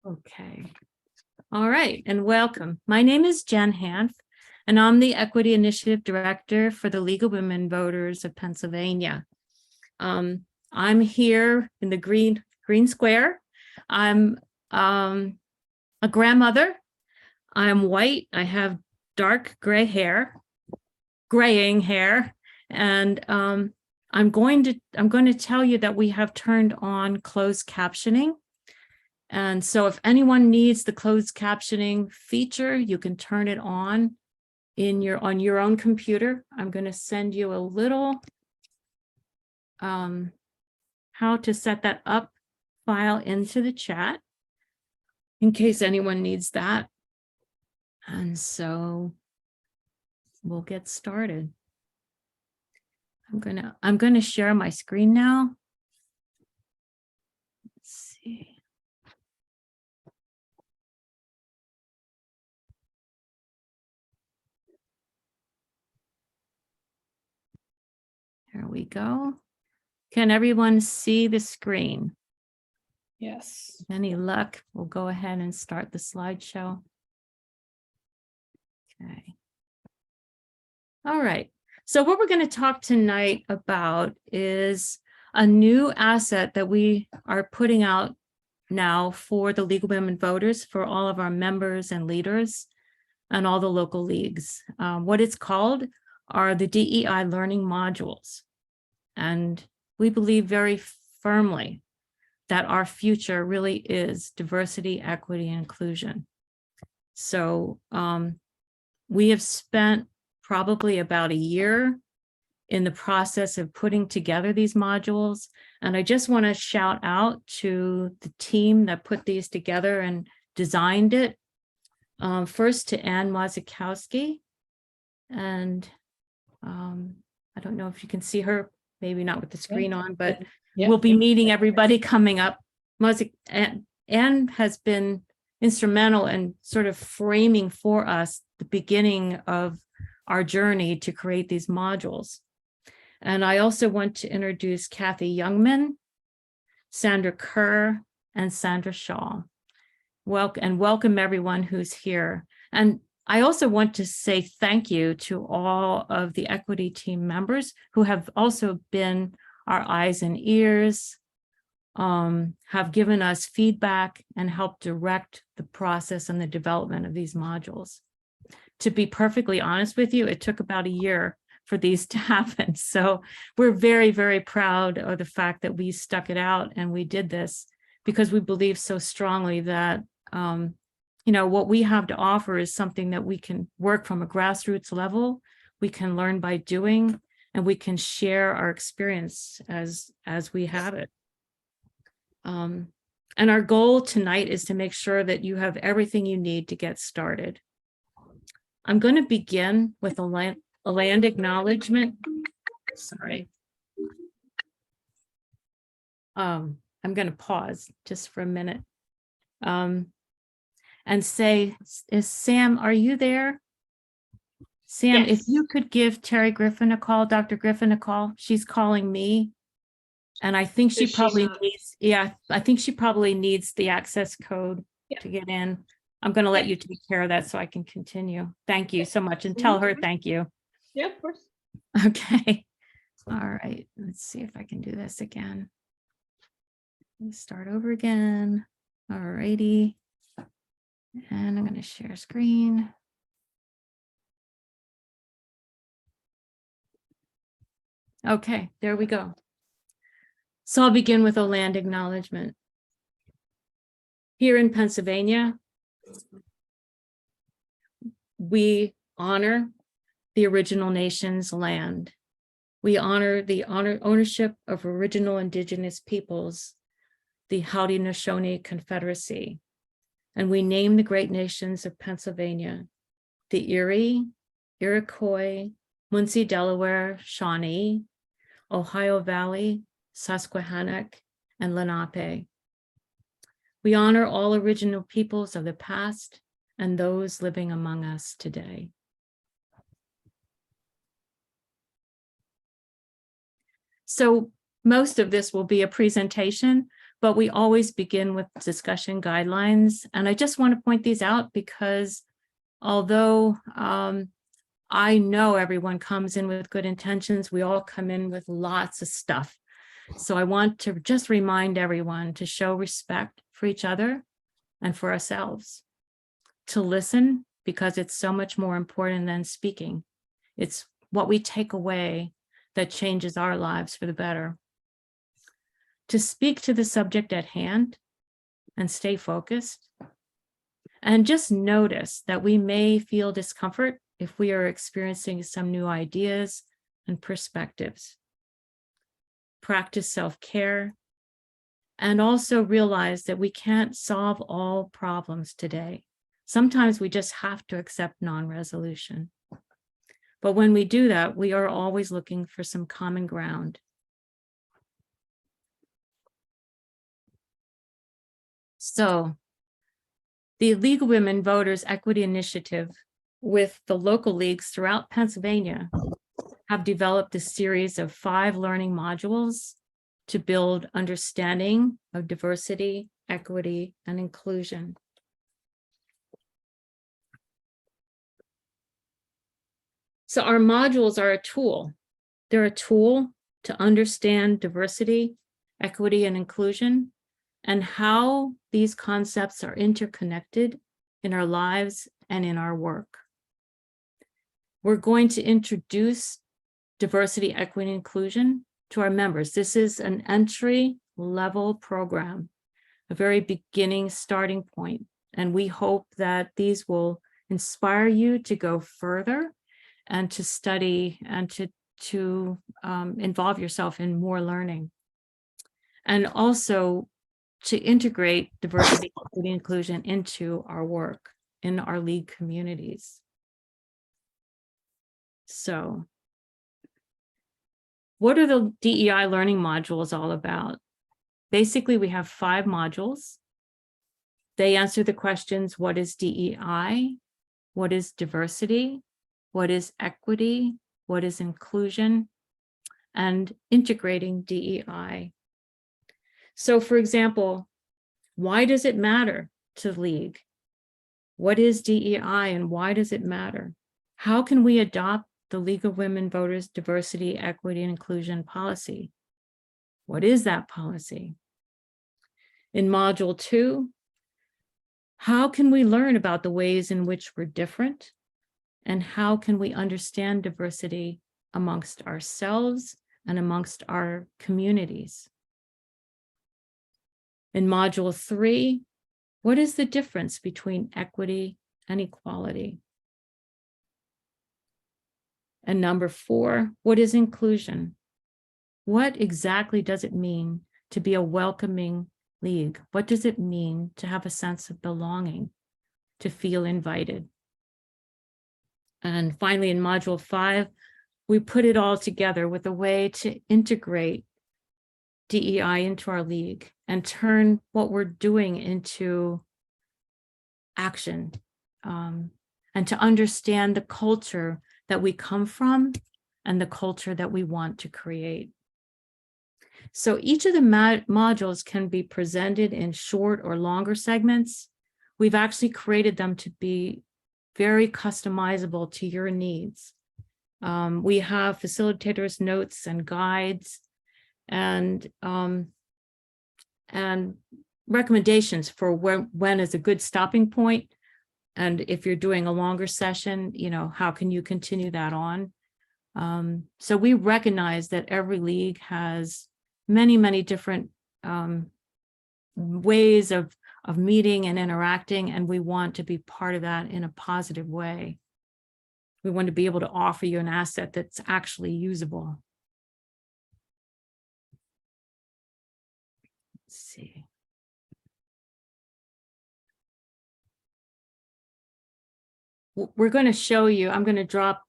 Okay. All right, and welcome. My name is Jen Hanf, and I'm the Equity Initiative Director for the League of Women Voters of Pennsylvania. I'm here in the green square. I'm a grandmother. I'm white. I have dark graying hair, and I'm going to tell you that we have turned on closed captioning. And so if anyone needs the closed captioning feature, you can turn it on on your own computer. I'm going to send you a little how to set that up file into the chat in case anyone needs that. And so we'll get started. I'm gonna share my screen now. Let's see. There we go. Can everyone see the screen? Yes. Any luck? We'll go ahead and start the slideshow. Okay. All right. So what we're going to talk tonight about is a new asset that we are putting out now for the League of Women Voters, for all of our members and leaders and all the local leagues. What it's called are the DEI learning modules. And we believe very firmly that our future really is diversity, equity, and inclusion. So we have spent probably about a year in the process of putting together these modules. And I just want to shout out to the team that put these together and designed it. First to Ann Mazikowski. And I don't know if you can see her, maybe not with the screen on, but we'll be meeting everybody coming up. Ann has been instrumental in sort of framing for us the beginning of our journey to create these modules. And I also want to introduce Kathy Youngman, Sandra Kerr, and Sandra Shaw. Welcome everyone who's here. And I also want to say thank you to all of the equity team members who have also been our eyes and ears, have given us feedback and helped direct the process and the development of these modules. To be perfectly honest with you, it took about a year for these to happen. So we're very, very proud of the fact that we stuck it out and we did this because we believe so strongly that what we have to offer is something that we can work from a grassroots level, we can learn by doing, and we can share our experience as we have it. And our goal tonight is to make sure that you have everything you need to get started. I'm going to begin with a land acknowledgement. Sorry. I'm going to pause just for a minute. And say, Sam, are you there? Sam, yes. If you could give Terry Griffin a call, Dr. Griffin a call, she's calling me. And I think she probably needs the access code to get in. I'm going to let you take care of that so I can continue. Thank you so much. And tell her thank you. Yeah, of course. Okay. All right. Let's see if I can do this again. Let's start over again. All righty. And I'm going to share screen. Okay, there we go. So I'll begin with a land acknowledgement. Here in Pennsylvania, we honor the original nation's land. We honor the ownership of original indigenous peoples, the Haudenosaunee Confederacy. And we name the great nations of Pennsylvania, the Erie, Iroquois, Munsee, Delaware, Shawnee, Ohio Valley, Susquehannock, and Lenape. We honor all original peoples of the past and those living among us today. So most of this will be a presentation, but we always begin with discussion guidelines. And I just want to point these out because although I know everyone comes in with good intentions, we all come in with lots of stuff. So I want to just remind everyone to show respect for each other and for ourselves, to listen because it's so much more important than speaking. It's what we take away that changes our lives for the better. To speak to the subject at hand and stay focused. And just notice that we may feel discomfort if we are experiencing some new ideas and perspectives. Practice self-care and also realize that we can't solve all problems today. Sometimes we just have to accept non-resolution. But when we do that, we are always looking for some common ground. So the League of Women Voters Equity Initiative with the local leagues throughout Pennsylvania have developed a series of 5 learning modules to build understanding of diversity, equity, and inclusion. So our modules are a tool. They're a tool to understand diversity, equity, and inclusion, and how these concepts are interconnected in our lives and in our work. We're going to introduce diversity, equity, and inclusion to our members. This is an entry-level program, a very beginning starting point, and we hope that these will inspire you to go further and to study and to involve yourself in more learning. And also to integrate diversity, equity, and inclusion into our work in our league communities. So what are the DEI learning modules all about? Basically, we have 5 modules. They answer the questions, what is DEI? What is diversity? What is equity? What is inclusion? And integrating DEI. So for example, why does it matter to the league? What is DEI and why does it matter? How can we adopt the League of Women Voters Diversity, Equity, and Inclusion policy? What is that policy? In module 2, how can we learn about the ways in which we're different? And how can we understand diversity amongst ourselves and amongst our communities? In module 3, what is the difference between equity and equality? And number 4, what is inclusion? What exactly does it mean to be a welcoming league? What does it mean to have a sense of belonging, to feel invited? And finally, in module 5, we put it all together with a way to integrate DEI into our league and turn what we're doing into action, and to understand the culture that we come from and the culture that we want to create. So each of the modules can be presented in short or longer segments. We've actually created them to be very customizable to your needs. We have facilitators' notes and guides and recommendations for when is a good stopping point. And if you're doing a longer session, you know, how can you continue that on? So we recognize that every league has many, many different ways of meeting and interacting, and we want to be part of that in a positive way. We want to be able to offer you an asset that's actually usable. Let's see. We're going to show you, I'm going to drop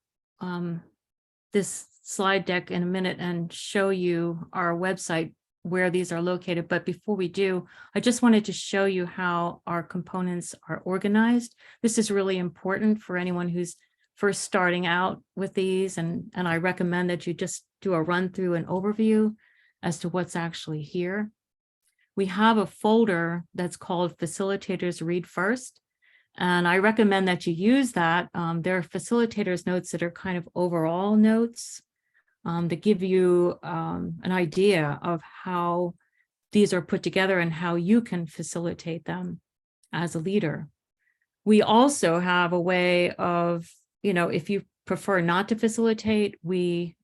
this slide deck in a minute and show you our website where these are located. But before we do, I just wanted to show you how our components are organized. This is really important for anyone who's first starting out with these, and I recommend that you just do a run through and overview as to what's actually here. we have a folder that's called Facilitators Read First. And I recommend that you use that. There are facilitators notes that are kind of overall notes that give you an idea of how these are put together and how you can facilitate them as a leader. We also have a way of, if you prefer not to facilitate, we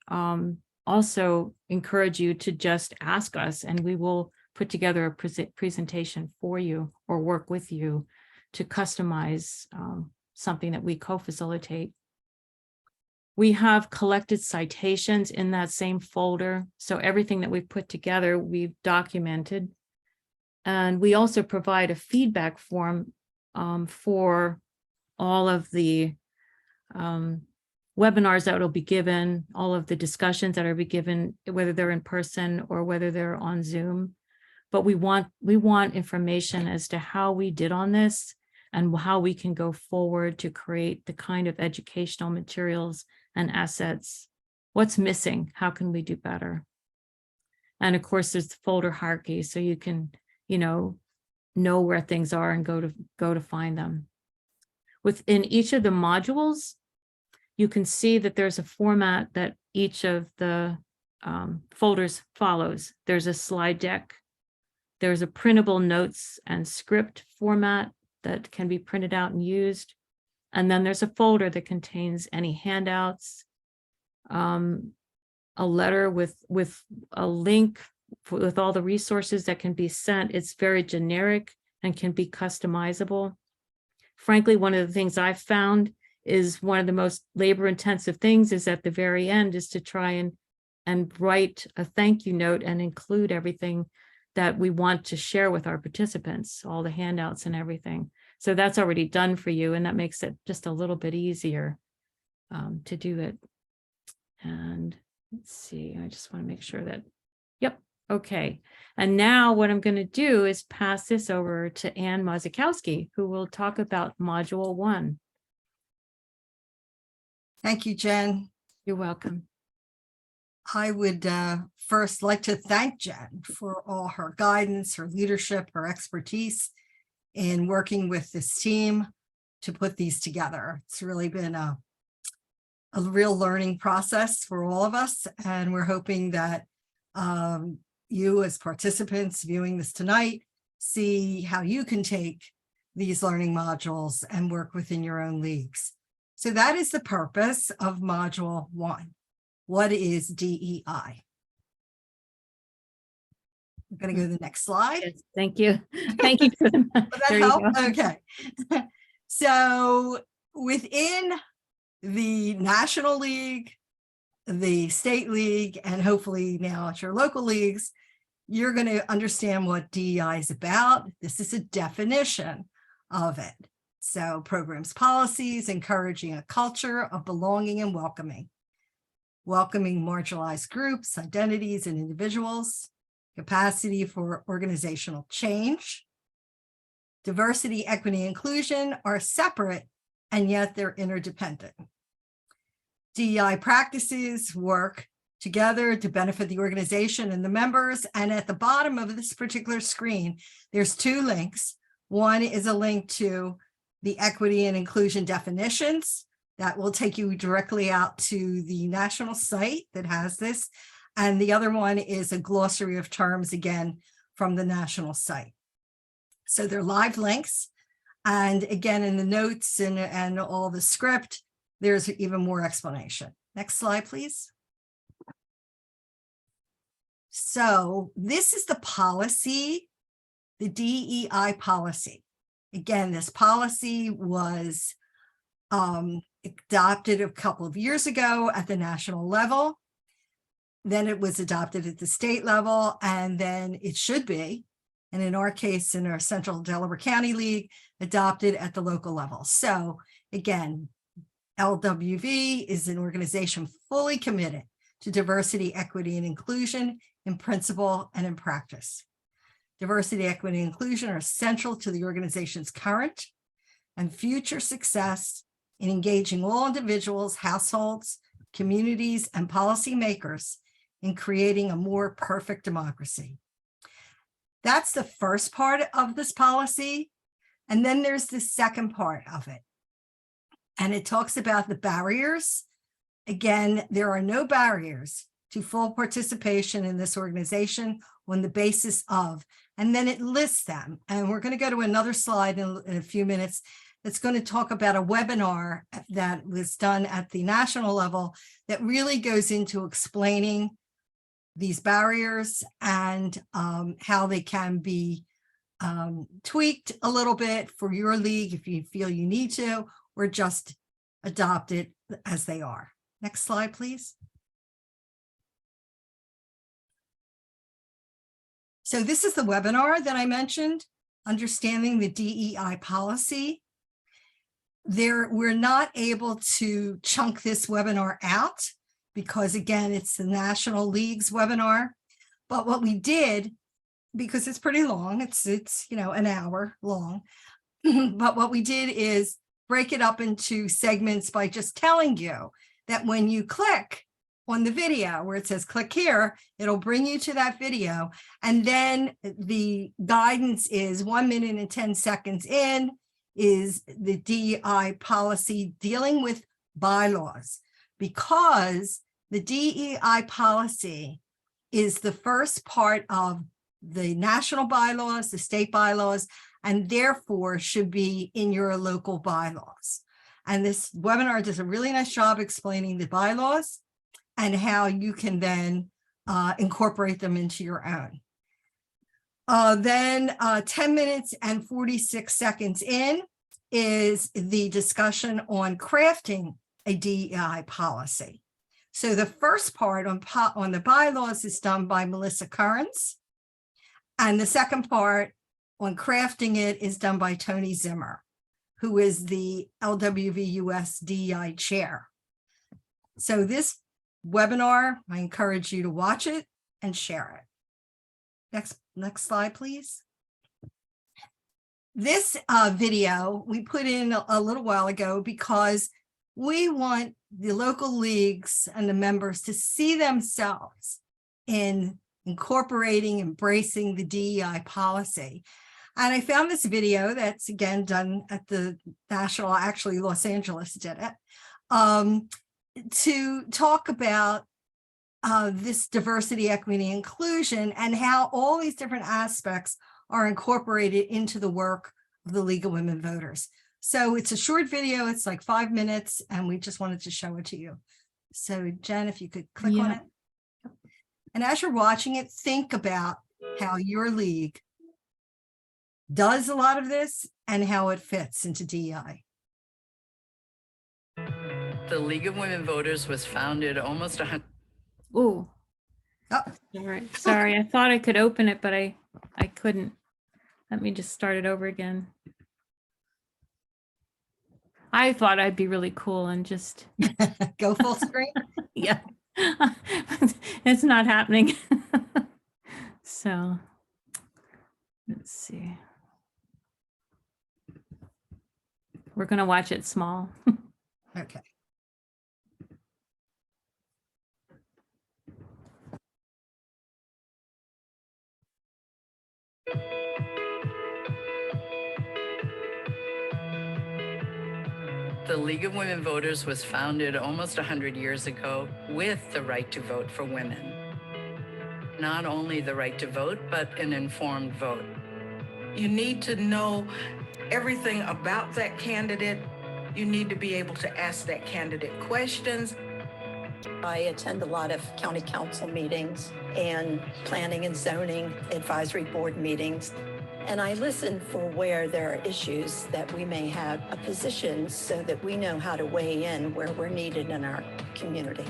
also encourage you to just ask us, and we will put together a presentation for you or work with you to customize something that we co-facilitate. We have collected citations in that same folder. So everything that we've put together, we've documented. And we also provide a feedback form for all of the webinars that will be given, all of the discussions that are be given, whether they're in person or whether they're on Zoom. But we want information as to how we did on this and how we can go forward to create the kind of educational materials and assets. What's missing? How can we do better? And of course, there's the folder hierarchy, so you can, know where things are and go to find them. Within each of the modules, you can see that there's a format that each of the folders follows. There's a slide deck. There's a printable notes and script format that can be printed out and used. And then there's a folder that contains any handouts, a letter with a link with all the resources that can be sent. It's very generic and can be customizable. Frankly, one of the things I've found is one of the most labor-intensive things is at the very end is to try and write a thank you note and include everything that we want to share with our participants, all the handouts and everything. So that's already done for you, and that makes it just a little bit easier to do it. And let's see, I just want to make sure that, yep, okay. And now what I'm going to do is pass this over to Ann Mazikowski, who will talk about Module 1. Thank you, Jen. You're welcome. I would first like to thank Jen for all her guidance, her leadership, her expertise in working with this team to put these together. It's really been a real learning process for all of us, and we're hoping that you as participants viewing this tonight see how you can take these learning modules and work within your own leagues. So that is the purpose of Module 1. What is DEI? I'm going to go to the next slide. Yes, thank you. Thank you for Will that there you help? go. Okay. So within the National League, the State League, and hopefully now at your local leagues, you're going to understand what DEI is about. This is a definition of it. So programs, policies, encouraging a culture of belonging and welcoming marginalized groups, identities, and individuals, capacity for organizational change. Diversity, equity, inclusion are separate, and yet they're interdependent. DEI practices work together to benefit the organization and the members. And at the bottom of this particular screen, there's 2 links. One is a link to the equity and inclusion definitions that will take you directly out to the national site that has this. And the other one is a glossary of terms, again, from the national site. So they're live links. And again, in the notes and all the script, there's even more explanation. Next slide, please. So this is the policy, the DEI policy. Again, this policy was adopted a couple of years ago at the national level. Then it was adopted at the state level, and then it should be, and in our case, in our Central Delaware County League, adopted at the local level. So again, LWV is an organization fully committed to diversity, equity, and inclusion in principle and in practice. Diversity, equity, and inclusion are central to the organization's current and future success in engaging all individuals, households, communities, and policymakers in creating a more perfect democracy. That's the first part of this policy. And then there's the second part of it. And it talks about the barriers. Again, there are no barriers to full participation in this organization on the basis of, and then it lists them. And we're going to go to another slide in a few minutes. That's going to talk about a webinar that was done at the national level that really goes into explaining these barriers and how they can be tweaked a little bit for your league if you feel you need to, or just adopt it as they are. Next slide, please. So this is the webinar that I mentioned, Understanding the DEI Policy. We're not able to chunk this webinar out because, again, it's the National League's webinar. But what we did, because it's pretty long, it's an hour long, but what we did is break it up into segments by just telling you that when you click on the video where it says click here, it'll bring you to that video. And then the guidance is 1 minute and 10 seconds in is the DEI policy dealing with bylaws, because the DEI policy is the first part of the national bylaws, the state bylaws, and therefore should be in your local bylaws. And this webinar does a really nice job explaining the bylaws and how you can then incorporate them into your own. Then 10 minutes and 46 seconds in is the discussion on crafting a DEI policy. So the first part on the bylaws is done by Melissa Currens. And the second part on crafting it is done by Tony Zimmer, who is the LWVUS DEI chair. So this webinar, I encourage you to watch it and share it. Next slide, please. This video we put in a little while ago because we want the local leagues and the members to see themselves in incorporating, embracing the DEI policy. And I found this video that's, again, done at the national, actually Los Angeles did it, to talk about this diversity, equity, inclusion, and how all these different aspects are incorporated into the work of the League of Women Voters. So it's a short video, it's like 5 minutes, and we just wanted to show it to you. So Jen, if you could click on it. And as you're watching it, think about how your league does a lot of this and how it fits into DEI. The League of Women Voters was founded almost 100. Ooh. Oh. All right. Sorry, I thought I could open it, but I couldn't. Let me just start it over again. I thought I'd be really cool and just Go full screen. yeah. It's not happening. So let's see. We're going to watch it small. Okay. The League of Women Voters was founded almost 100 years ago with the right to vote for women. Not only the right to vote, but an informed vote. You need to know everything about that candidate. You need to be able to ask that candidate questions. I attend a lot of county council meetings and planning and zoning advisory board meetings. And I listen for where there are issues that we may have a position so that we know how to weigh in where we're needed in our community.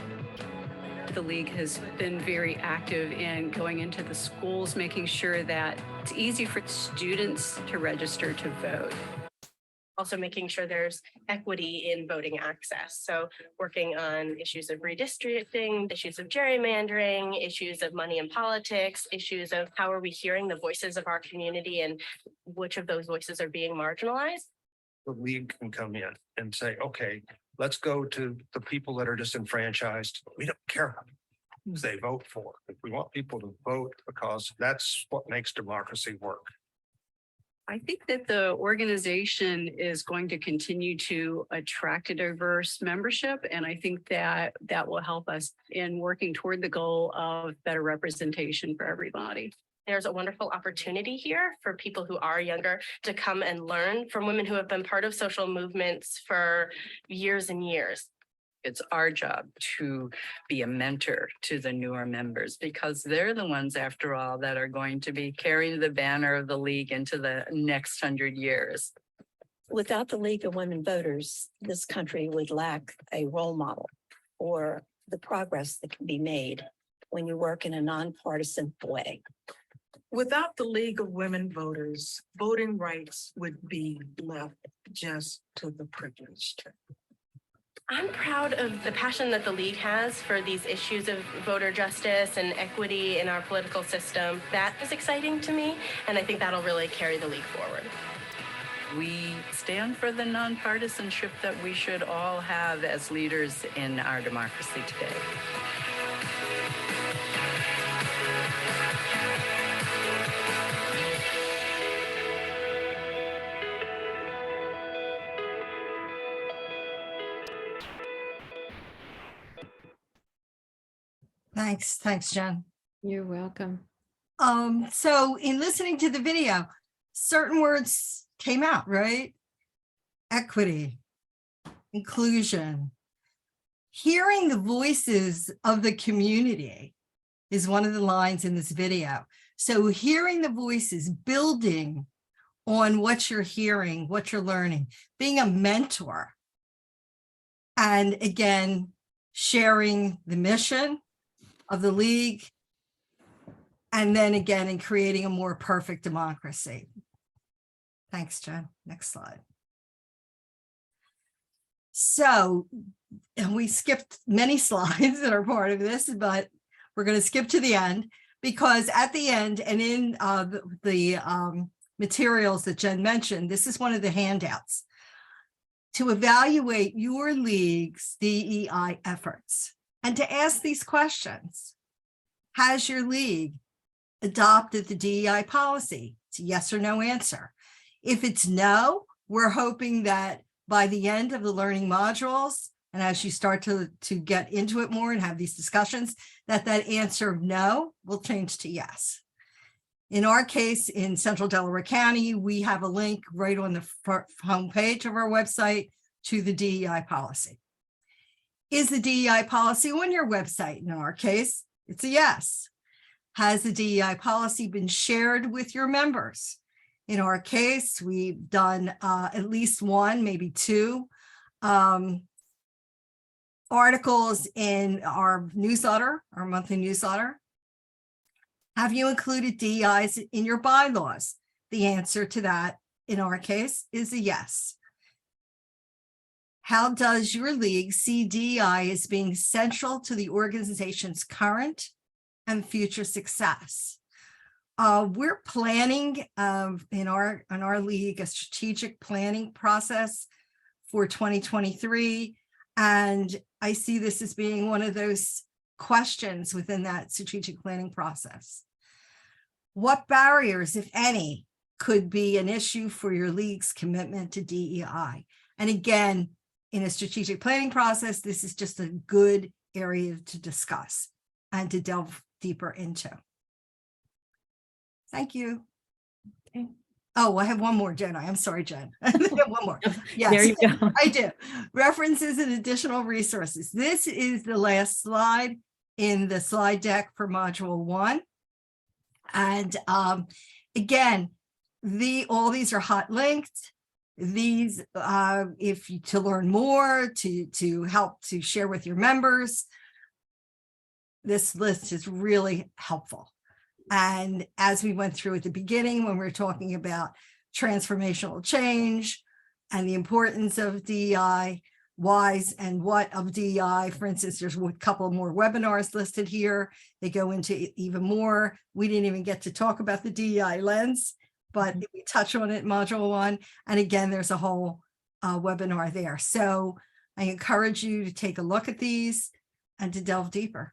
The League has been very active in going into the schools, making sure that it's easy for students to register to vote. Also making sure there's equity in voting access. So working on issues of redistricting, issues of gerrymandering, issues of money in politics, issues of how are we hearing the voices of our community and which of those voices are being marginalized. The league can come in and say, okay, let's go to the people that are disenfranchised. We don't care. they vote for. If we want people to vote, because that's what makes democracy work. I think that the organization is going to continue to attract a diverse membership. And I think that that will help us in working toward the goal of better representation for everybody. There's a wonderful opportunity here for people who are younger to come and learn from women who have been part of social movements for years and years. It's our job to be a mentor to the newer members because they're the ones, after all, that are going to be carrying the banner of the league into the next 100 years. Without the League of Women Voters, this country would lack a role model for the progress that can be made when you work in a nonpartisan way. Without the League of Women Voters, voting rights would be left just to the privileged. I'm proud of the passion that the League has for these issues of voter justice and equity in our political system. That is exciting to me, and I think that'll really carry the League forward. We stand for the nonpartisanship that we should all have as leaders in our democracy today. Thanks, Jen. You're welcome. So in listening to the video, certain words came out, right? Equity, inclusion, hearing the voices of the community is one of the lines in this video. So hearing the voices, building on what you're hearing, what you're learning, being a mentor, and again, sharing the mission of the League, and then again, in creating a more perfect democracy. Thanks, Jen. Next slide. So we skipped many slides that are part of this, but we're going to skip to the end because at the end and in the materials that Jen mentioned, this is one of the handouts to evaluate your League's DEI efforts and to ask these questions. Has your League adopted the DEI policy? It's a yes or no answer. If it's no, we're hoping that by the end of the learning modules, and as you start to get into it more and have these discussions, that answer of no will change to yes. In our case, in Central Delaware County, we have a link right on the homepage of our website to the DEI policy. Is the DEI policy on your website? In our case, it's a yes. Has the DEI policy been shared with your members? In our case, we've done at least one, maybe two articles in our newsletter, our monthly newsletter. Have you included DEIs in your bylaws? The answer to that, in our case, is a yes. How does your League see DEI as being central to the organization's current and future success? We're planning in our League a strategic planning process for 2023. And I see this as being one of those questions within that strategic planning process. What barriers, if any, could be an issue for your League's commitment to DEI? And again, in a strategic planning process, this is just a good area to discuss and to delve deeper into. Thank you. Okay. Oh, I have one more, Jen. I'm sorry, Jen. I have one more. Yes, There you go. I do. References and additional resources. This is the last slide in the slide deck for Module 1. And again, all these are hot linked. These, if you to learn more, to help to share with your members, this list is really helpful. And as we went through at the beginning, when we were talking about transformational change and the importance of DEI, whys and what of DEI, for instance, there's a couple more webinars listed here. They go into even more. We didn't even get to talk about the DEI lens, but we touch on it in Module 1. And again, there's a whole webinar there. So I encourage you to take a look at these and to delve deeper.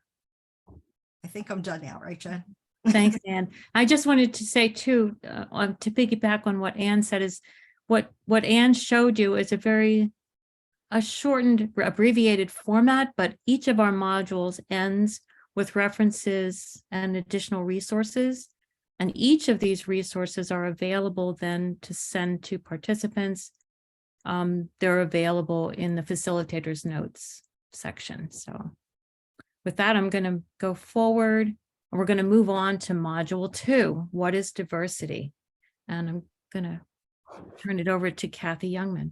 I think I'm done now, right, Jen? Thanks, Ann. I just wanted to say too, to piggyback on what Ann said, is what Ann showed you is a shortened, abbreviated format, but each of our modules ends with references and additional resources. And each of these resources are available then to send to participants. They're available in the facilitator's notes section. So with that, I'm going to go forward. We're going to move on to module 2. What is diversity? And I'm going to turn it over to Kathy Youngman.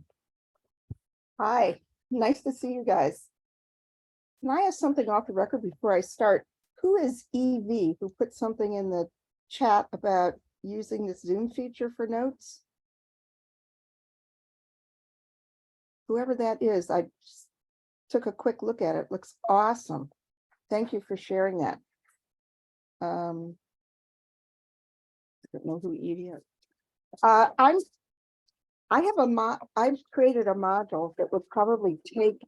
Hi, nice to see you guys. Can I ask something off the record before I start? Who is EV who put something in the chat about using this Zoom feature for notes? Whoever that is, I just took a quick look at it. Looks awesome. Thank you for sharing that. I don't know who EV is. I've created a module that would probably take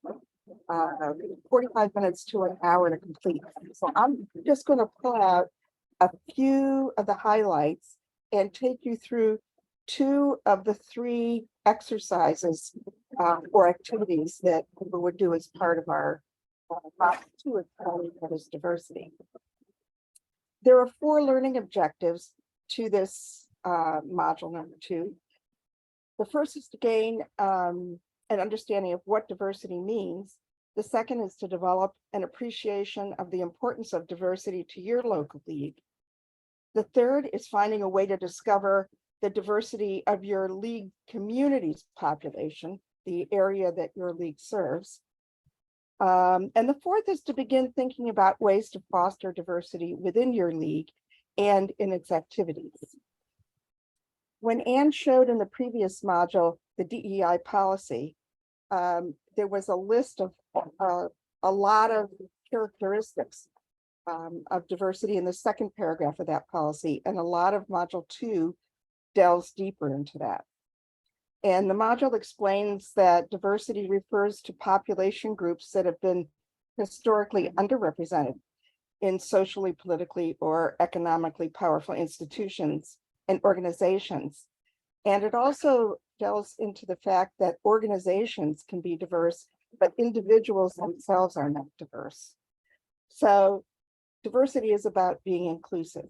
45 minutes to an hour to complete. So I'm just going to pull out a few of the highlights and take you through 2 of the 3 exercises or activities that we would do as part of our module 2 that is diversity. There are 4 learning objectives to this module number 2. The first is to gain an understanding of what diversity means. The second is to develop an appreciation of the importance of diversity to your local league. The third is finding a way to discover the diversity of your league community's population, the area that your league serves. And the fourth is to begin thinking about ways to foster diversity within your league and in its activities. When Ann showed in the previous module the DEI policy, there was a list of a lot of characteristics of diversity in the second paragraph of that policy, and a lot of module 2 delves deeper into that. And the module explains that diversity refers to population groups that have been historically underrepresented in socially, politically, or economically powerful institutions and organizations. And it also delves into the fact that organizations can be diverse, but individuals themselves are not diverse. So diversity is about being inclusive.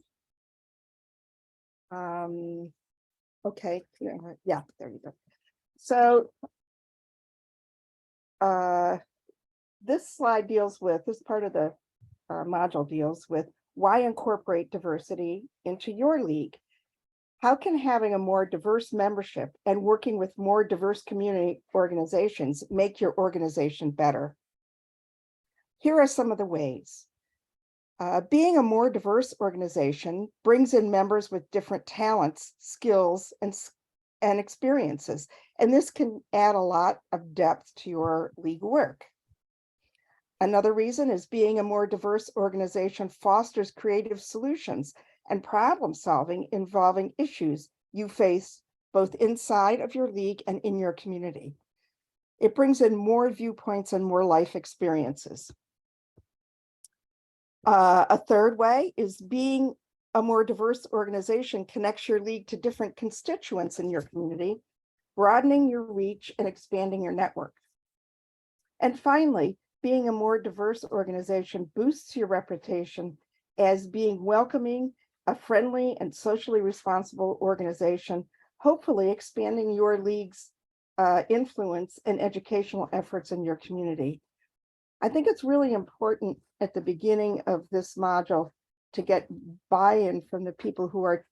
Okay, yeah, there you go. So this slide deals with, this part of the module deals with why incorporate diversity into your league. How can having a more diverse membership and working with more diverse community organizations make your organization better? Here are some of the ways. Being a more diverse organization brings in members with different talents, skills, and experiences, and this can add a lot of depth to your league work. Another reason is being a more diverse organization fosters creative solutions and problem solving involving issues you face both inside of your league and in your community. It brings in more viewpoints and more life experiences. A third way is being a more diverse organization connects your league to different constituents in your community, broadening your reach and expanding your network. And finally, being a more diverse organization boosts your reputation as being welcoming, a friendly and socially responsible organization, hopefully expanding your league's influence and educational efforts in your community. I think it's really important at the beginning of this module to get buy-in from the people who are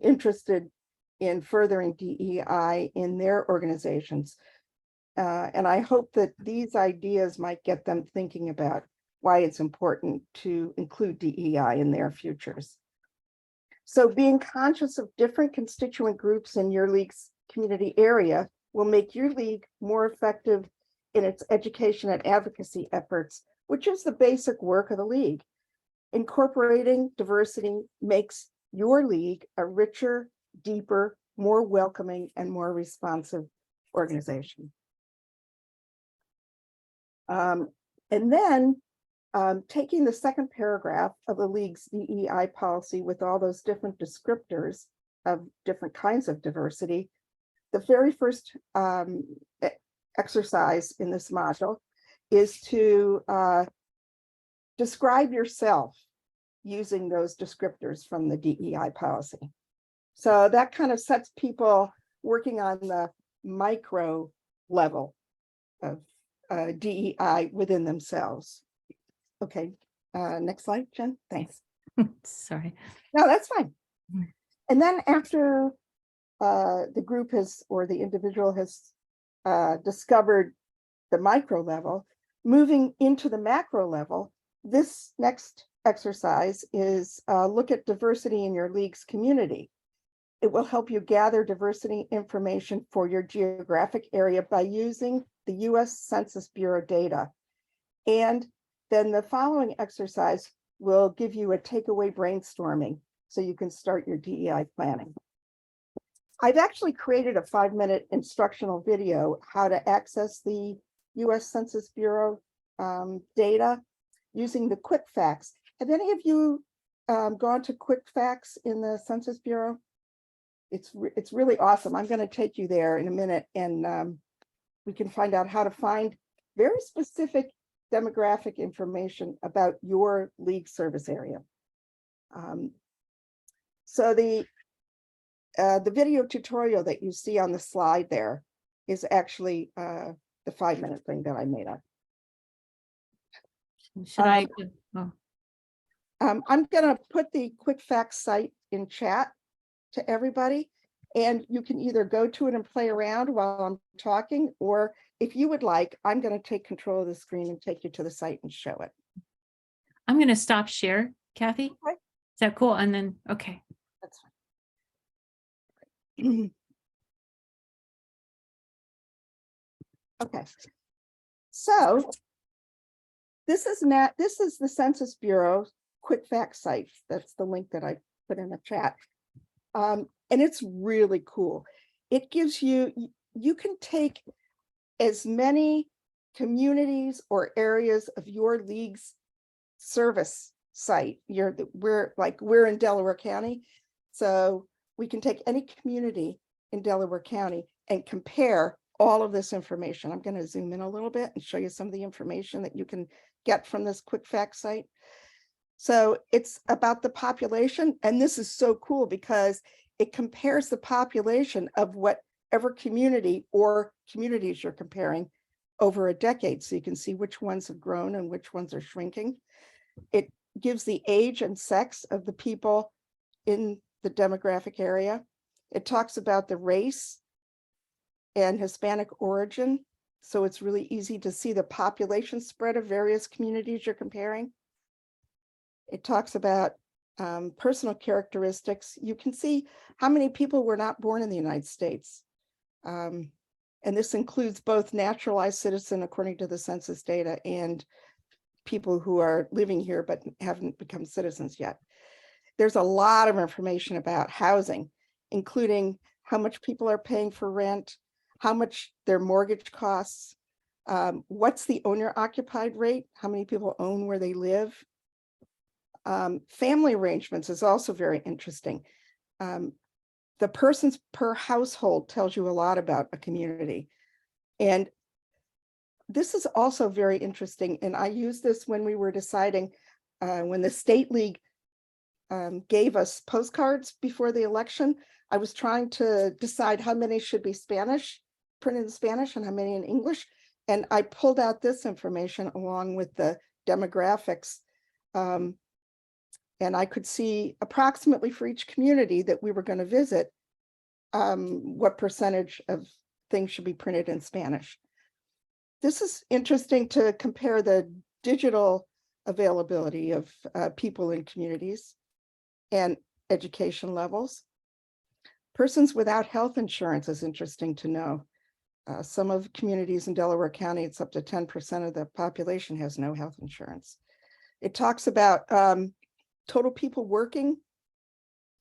interested in furthering DEI in their organizations. And I hope that these ideas might get them thinking about why it's important to include DEI in their futures. So being conscious of different constituent groups in your league's community area will make your league more effective in its education and advocacy efforts, which is the basic work of the league. Incorporating diversity makes your league a richer, deeper, more welcoming, and more responsive organization. And then Taking the second paragraph of the league's DEI policy with all those different descriptors of different kinds of diversity, the very first exercise in this module is to describe yourself using those descriptors from the DEI policy. So that kind of sets people working on the micro level of DEI within themselves. Okay, next slide, Jen. Thanks. Sorry. No, that's fine. And then after the group has, or the individual has discovered the micro level, moving into the macro level, this next exercise is look at diversity in your league's community. It will help you gather diversity information for your geographic area by using the US Census Bureau data. And then the following exercise will give you a takeaway brainstorming so you can start your DEI planning. I've actually created a 5-minute instructional video how to access the US Census Bureau data using the quick facts. Have any of you gone to quick facts in the Census Bureau? It's really awesome. I'm going to take you there in a minute, and we can find out how to find very specific demographic information about your league service area. So the video tutorial that you see on the slide there is actually the 5-minute thing that I made up. Should I? Oh, I'm going to put the quick facts site in chat to everybody, and you can either go to it and play around while I'm talking, or if you would like, I'm going to take control of the screen and take you to the site and show it. I'm going to stop share, Kathy. Okay. Is that cool? And then, okay. That's fine. Okay. So this is the Census Bureau quick facts site. That's the link that I put in the chat. And it's really cool. It gives you can take as many communities or areas of your league's service site. We're in Delaware County, so we can take any community in Delaware County and compare all of this information. I'm going to zoom in a little bit and show you some of the information that you can get from this quick fact site. So it's about the population, and this is so cool because it compares the population of whatever community or communities you're comparing over a decade. So you can see which ones have grown and which ones are shrinking. It gives the age and sex of the people in the demographic area. It talks about the race and Hispanic origin. So it's really easy to see the population spread of various communities you're comparing. It talks about personal characteristics. You can see how many people were not born in the United States. And this includes both naturalized citizen according to the census data and people who are living here but haven't become citizens yet. There's a lot of information about housing, including how much people are paying for rent, how much their mortgage costs, what's the owner occupied rate, how many people own where they live. Family arrangements is also very interesting. The persons per household tells you a lot about a community. And this is also very interesting. And I used this when we were deciding, when the State League gave us postcards before the election. I was trying to decide how many should be Spanish, printed in Spanish, and how many in English. And I pulled out this information along with the demographics. And I could see approximately for each community that we were going to visit, what percentage of things should be printed in Spanish. This is interesting to compare the digital availability of people in communities and education levels. Persons without health insurance is interesting to know. Some of communities in Delaware County, it's up to 10% of the population has no health insurance. It talks about total people working,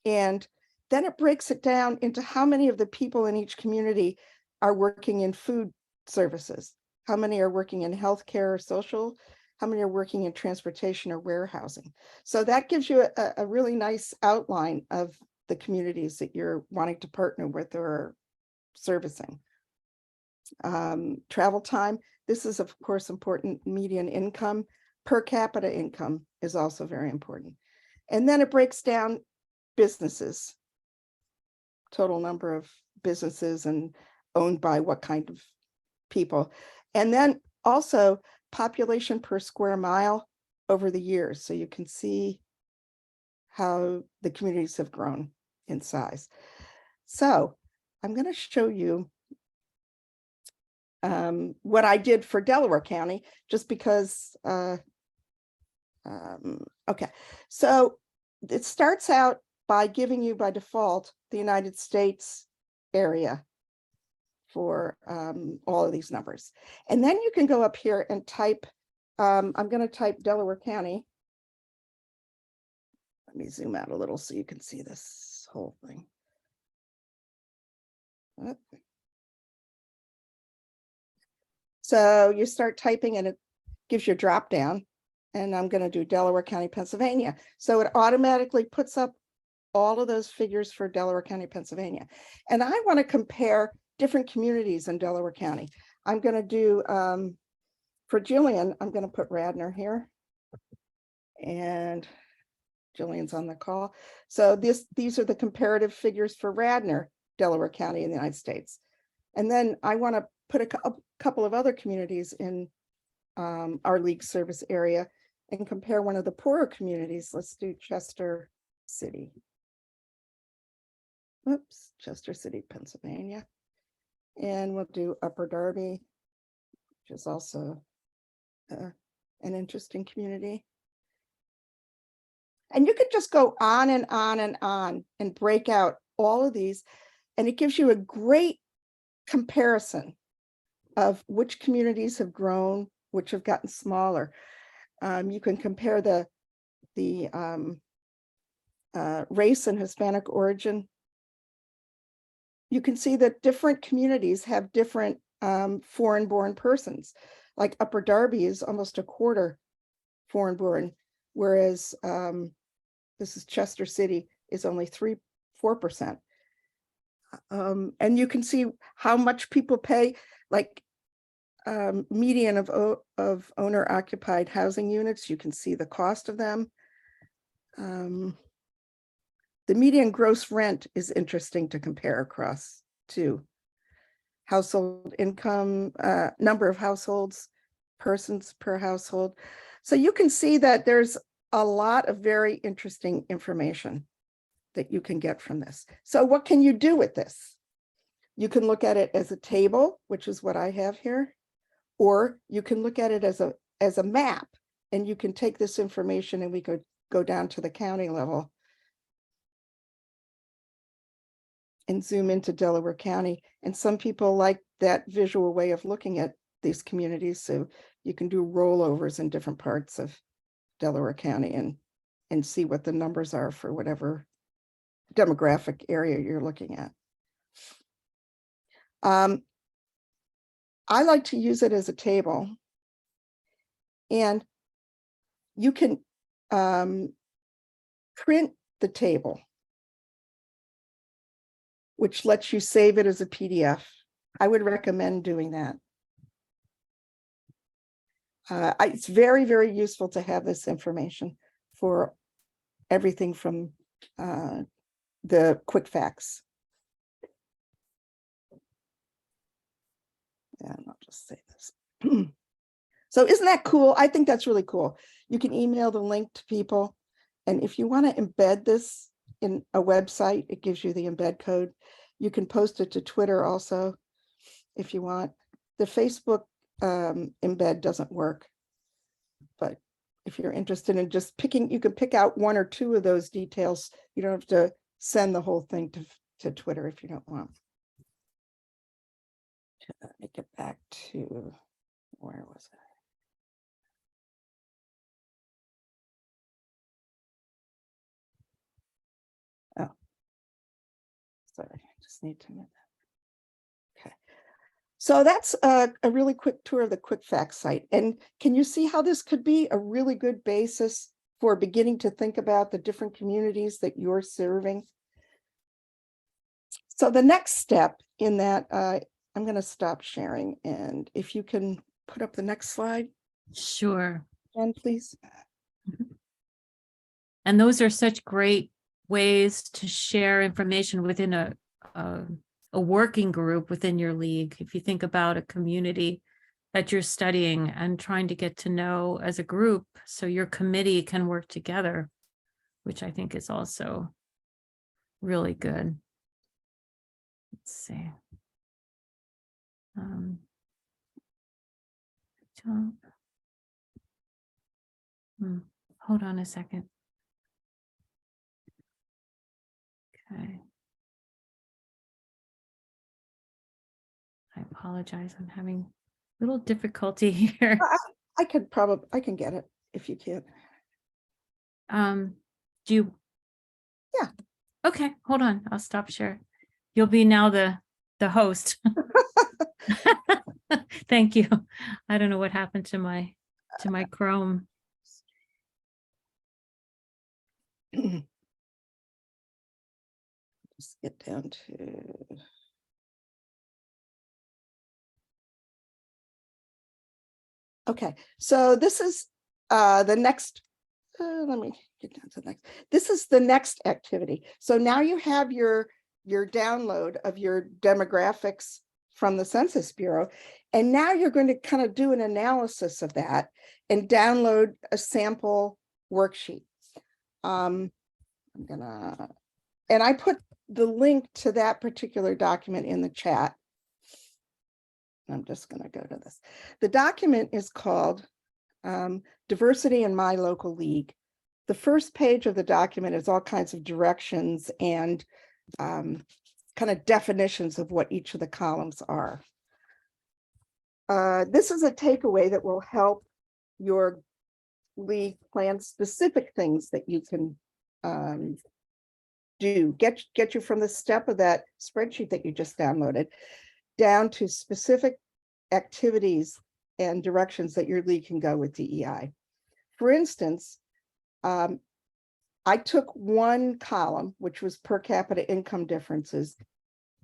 and then it breaks it down into how many of the people in each community are working in food services, how many are working in healthcare or social how many are working in transportation or warehousing. So that gives you a really nice outline of the communities that you're wanting to partner with or servicing. Travel time, this is of course important. Median income, per capita income is also very important. And then it breaks down businesses, total number of businesses and owned by what kind of people. And then also population per square mile over the years. So you can see how the communities have grown in size. So I'm going to show you what I did for Delaware County, just because, okay. So it starts out by giving you by default the United States area for all of these numbers. And then you can go up here and type, I'm going to type Delaware County. Let me zoom out a little so you can see this whole thing. So you start typing and it gives you a drop down, and I'm going to do Delaware County, Pennsylvania. So it automatically puts up all of those figures for Delaware County, Pennsylvania. And I want to compare different communities in Delaware County. I'm going to do, for Jillian, I'm going to put Radnor here. And Jillian's on the call. So these are the comparative figures for Radnor, Delaware County in the United States. And then I want to put a couple of other communities in our league service area and compare one of the poorer communities. Let's do Chester City. Oops, Chester City, Pennsylvania. And we'll do Upper Darby, which is also an interesting community. And you could just go on and on and on and break out all of these, and it gives you a great comparison of which communities have grown, which have gotten smaller. You can compare the race and Hispanic origin. You can see that different communities have different foreign-born persons. Like Upper Darby is almost a quarter foreign-born, whereas this is Chester City is only 4%. And you can see how much people pay, like median of owner-occupied housing units. You can see the cost of them. The median gross rent is interesting to compare across to household income, number of households, persons per household. So you can see that there's a lot of very interesting information that you can get from this. So what can you do with this? You can look at it as a table, which is what I have here, or you can look at it as a map, and you can take this information and we could go down to the county level and zoom into Delaware County. And some people like that visual way of looking at these communities. So you can do rollovers in different parts of Delaware County and see what the numbers are for whatever demographic area you're looking at. I like to use it as a table, and you can print the table, which lets you save it as a PDF. I would recommend doing that. It's very, very useful to have this information for everything from the quick facts. And I'll just say this. So isn't that cool? I think that's really cool. You can email the link to people. And if you want to embed this in a website, it gives you the embed code. You can post it to Twitter also, if you want. The Facebook embed doesn't work. But if you're interested in just picking, you can pick out one or two of those details. You don't have to send the whole thing to Twitter if you don't want. Let me get back to, where was it? Oh, sorry, I just need to move that. Okay. So that's a really quick tour of the Quick Facts site. And can you see how this could be a really good basis for beginning to think about the different communities that you're serving? So the next step in that, I'm going to stop sharing. And if you can put up the next slide, Sure. Jen, please. And those are such great ways to share information within a working group within your league. If you think about a community that you're studying and trying to get to know as a group, so your committee can work together, which I think is also really good. Let's see. Hold on a second. Okay. I apologize. I'm having a little difficulty here. I can get it if you can't. Do you? Yeah. Okay, hold on. I'll stop share. You'll be now the host. Thank you. I don't know what happened to my Chrome. Just get down to. Okay, so this is the next. Let me get down to the next. This is the next activity. So now you have your download of your demographics from the Census Bureau, and now you're going to kind of do an analysis of that and download a sample worksheet. I'm gonna, and I put the link to that particular document in the chat. I'm just going to go to this. The document is called Diversity in My Local League. The first page of the document is all kinds of directions and kind of definitions of what each of the columns are. This is a takeaway that will help your league plan specific things that you can do. Get you from the step of that spreadsheet that you just downloaded down to specific activities and directions that your league can go with DEI. For instance, I took one column, which was per capita income differences,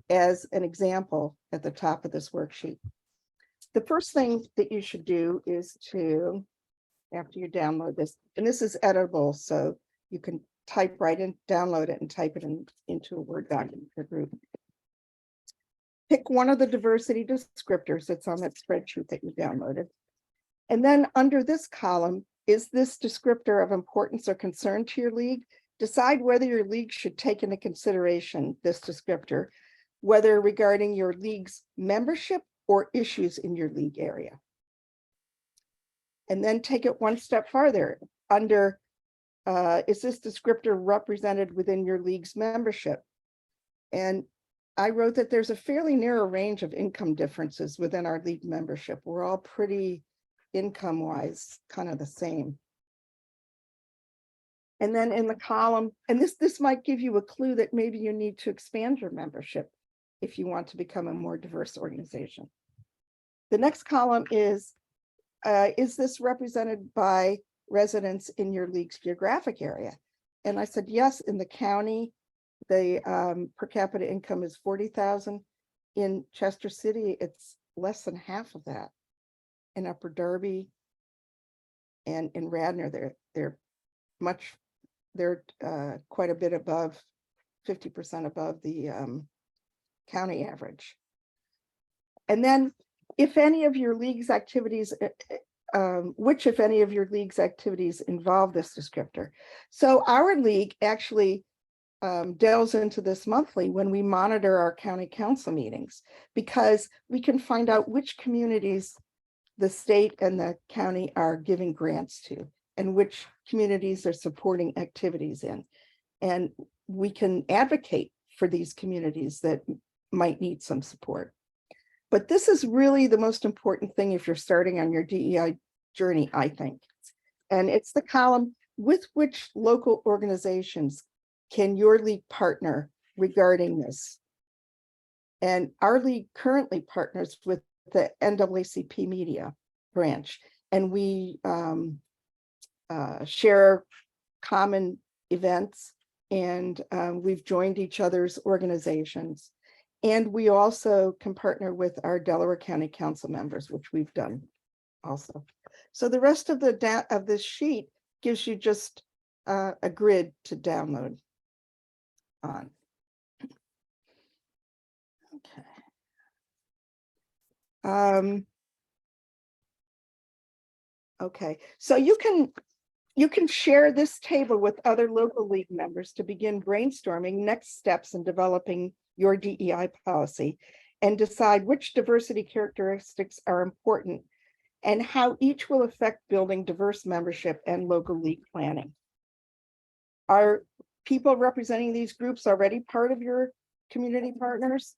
as an example at the top of this worksheet. The first thing that you should do is to, after you download this, and this is editable, so you can type right in, download it and type it into a Word document for group. Pick one of the diversity descriptors that's on that spreadsheet that you downloaded. And then under this column, is this descriptor of importance or concern to your league? Decide whether your league should take into consideration this descriptor, whether regarding your league's membership or issues in your league area. And then take it one step farther. Under, is this descriptor represented within your league's membership? And I wrote that there's a fairly narrow range of income differences within our league membership. We're all pretty income-wise kind of the same. And then in the column, and this might give you a clue that maybe you need to expand your membership if you want to become a more diverse organization. The next column is this represented by residents in your league's geographic area? And I said, yes, in the county, the per capita income is 40,000. In Chester City, it's less than half of that. In Upper Darby and in Radnor, they're quite a bit above, 50% above the county average. And then if any of your league's activities, which if any of your league's activities involve this descriptor. So our league actually delves into this monthly when we monitor our county council meetings, because we can find out which communities the state and the county are giving grants to and which communities are supporting activities in. And we can advocate for these communities that might need some support. But this is really the most important thing if you're starting on your DEI journey, I think. And it's the column with which local organizations can your league partner regarding this. And our league currently partners with the NAACP Media branch, and we share common events, and we've joined each other's organizations. And we also can partner with our Delaware County Council members, which we've done also. So the rest of this sheet gives you just a grid to download on. Okay. Okay, so you can share this table with other local league members to begin brainstorming next steps in developing your DEI policy and decide which diversity characteristics are important and how each will affect building diverse membership and local league planning. Are people representing these groups already part of your community partners?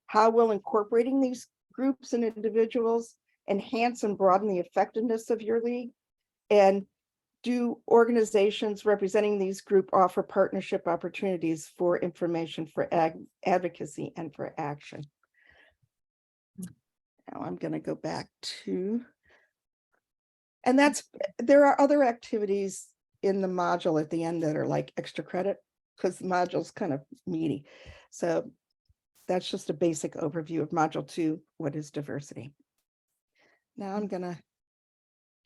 How will incorporating these groups and individuals enhance and broaden the effectiveness of your league? And do organizations representing these groups offer partnership opportunities for information, for advocacy, and for action? Now I'm going to go back to, and there are other activities in the module at the end that are like extra credit, because the module's kind of meaty. So that's just a basic overview of module 2, what is diversity. Now I'm going to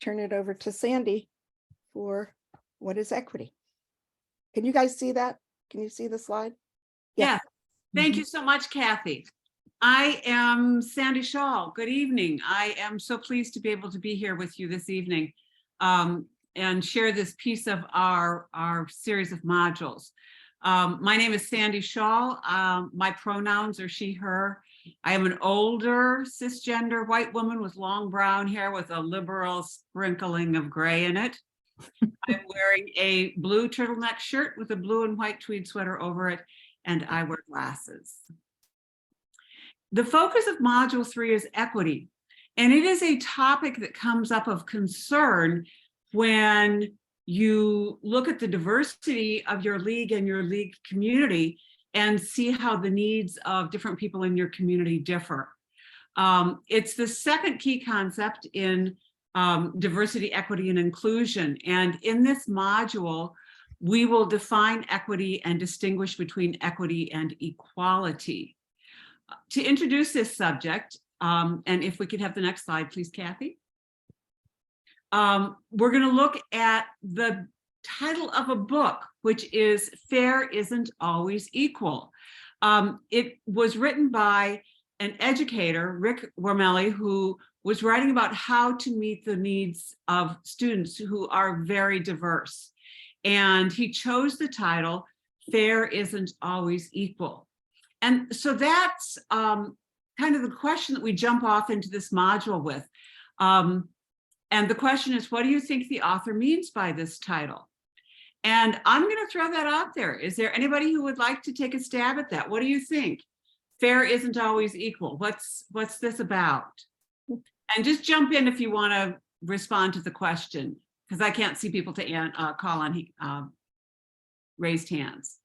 turn it over to Sandy for what is equity. Can you guys see that? Can you see the slide? Yeah. Thank you so much, Kathy. I am Sandy Shaw. Good evening. I am so pleased to be able to be here with you this evening and share this piece of our series of modules. My name is Sandy Shaw. My pronouns are she, her. I am an older cisgender white woman with long brown hair with a liberal sprinkling of gray in it. I'm wearing a blue turtleneck shirt with a blue and white tweed sweater over it, and I wear glasses. The focus of Module 3 is equity, and it is a topic that comes up of concern when you look at the diversity of your league and your league community and see how the needs of different people in your community differ. It's the second key concept in diversity, equity, and inclusion. And in this module, we will define equity and distinguish between equity and equality. To introduce this subject, and if we could have the next slide, please, Kathy. We're going to look at the title of a book, which is Fair Isn't Always Equal. It was written by an educator, Rick Wormelli, who was writing about how to meet the needs of students who are very diverse. And he chose the title, Fair Isn't Always Equal. And so that's kind of the question that we jump off into this module with. And the question is, what do you think the author means by this title? And I'm going to throw that out there. Is there anybody who would like to take a stab at that? What do you think? Fair isn't always equal. What's this about? And just jump in if you want to respond to the question, because I can't see people to call on raised hands.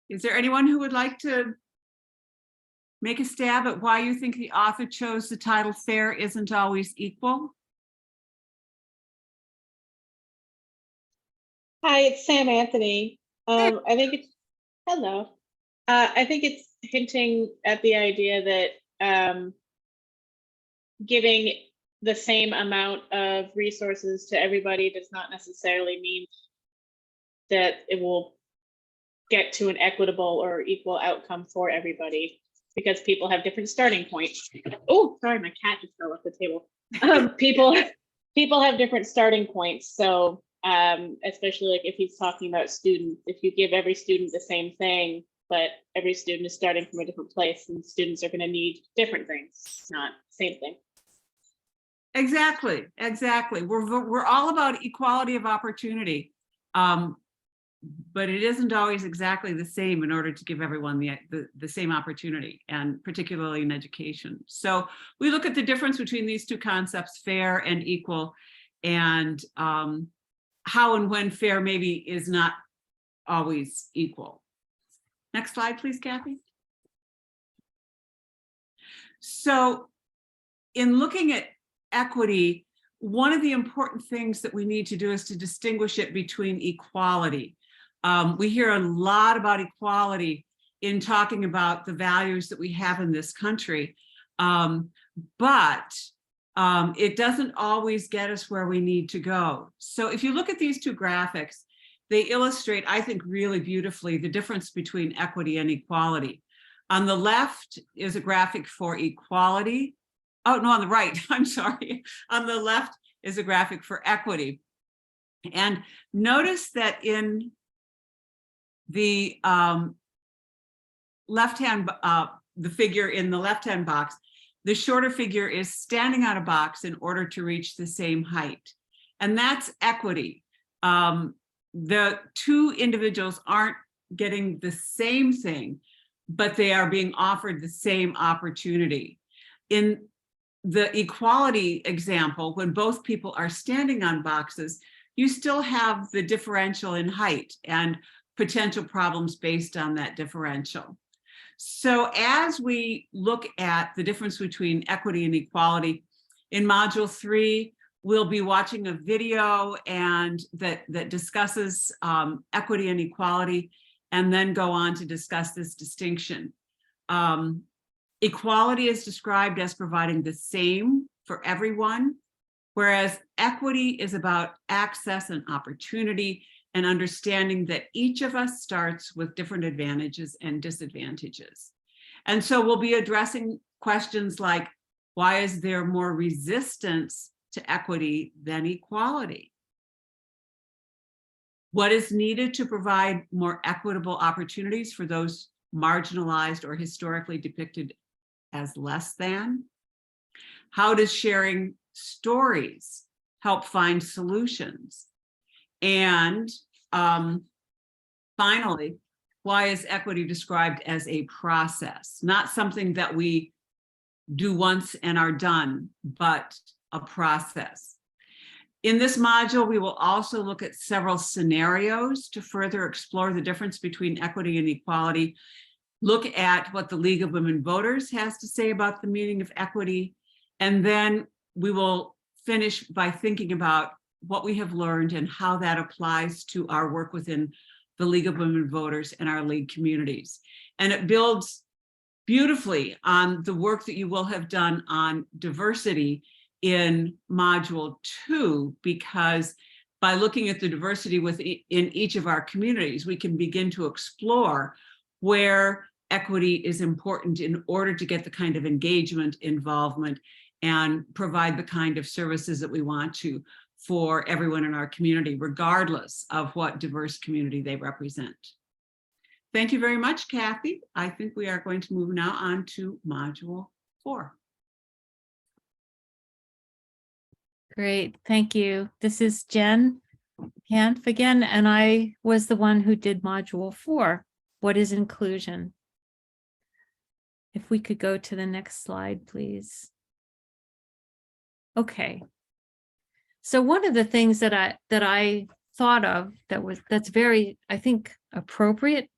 Is there anyone who would like to make a stab at why you think the author chose the title Fair Isn't Always Equal? Hi, it's Sam Anthony. I think it's, hello. I think it's hinting at the idea that giving the same amount of resources to everybody does not necessarily mean that it will get to an equitable or equal outcome for everybody, because people have different starting points. Oh, sorry, my cat just fell off the table. People have different starting points. So especially like if he's talking about students, if you give every student the same thing, but every student is starting from a different place, and students are going to need different things, not the same thing. Exactly. We're all about equality of opportunity. But it isn't always exactly the same in order to give everyone the same opportunity, and particularly in education. So we look at the difference between these two concepts, fair and equal, and how and when fair maybe is not always equal. Next slide, please, Kathy. So in looking at equity, one of the important things that we need to do is to distinguish it between equality. We hear a lot about equality in talking about the values that we have in this country, but it doesn't always get us where we need to go. So if you look at these two graphics, they illustrate, I think, really beautifully the difference between equity and equality. On the left is a graphic for equality. Oh, no, on the right, I'm sorry. On the left is a graphic for equity. And notice that in the left-hand, the figure in the left-hand box, the shorter figure is standing on a box in order to reach the same height. And that's equity. The two individuals aren't getting the same thing, but they are being offered the same opportunity. In the equality example, when both people are standing on boxes, you still have the differential in height and potential problems based on that differential. So as we look at the difference between equity and equality, in Module 3, we'll be watching a video and that discusses equity and equality, and then go on to discuss this distinction. Equality is described as providing the same for everyone, whereas equity is about access and opportunity and understanding that each of us starts with different advantages and disadvantages. And so we'll be addressing questions like, why is there more resistance to equity than equality? What is needed to provide more equitable opportunities for those marginalized or historically depicted as less than? How does sharing stories help find solutions? And finally, why is equity described as a process, not something that we do once and are done, but a process? In this module, we will also look at several scenarios to further explore the difference between equity and equality, look at what the League of Women Voters has to say about the meaning of equity, and then we will finish by thinking about what we have learned and how that applies to our work within the League of Women Voters and our League communities. And it builds beautifully on the work that you will have done on diversity in Module 2, because by looking at the diversity within each of our communities, we can begin to explore where equity is important in order to get the kind of engagement, involvement, and provide the kind of services that we want to for everyone in our community, regardless of what diverse community they represent. Thank you very much, Kathy. I think we are going to move now on to Module 4. Great, thank you. This is Jen Hanf again, and I was the one who did Module 4. What is inclusion? If we could go to the next slide, please. Okay. So one of the things that I thought of that's very, I think, appropriate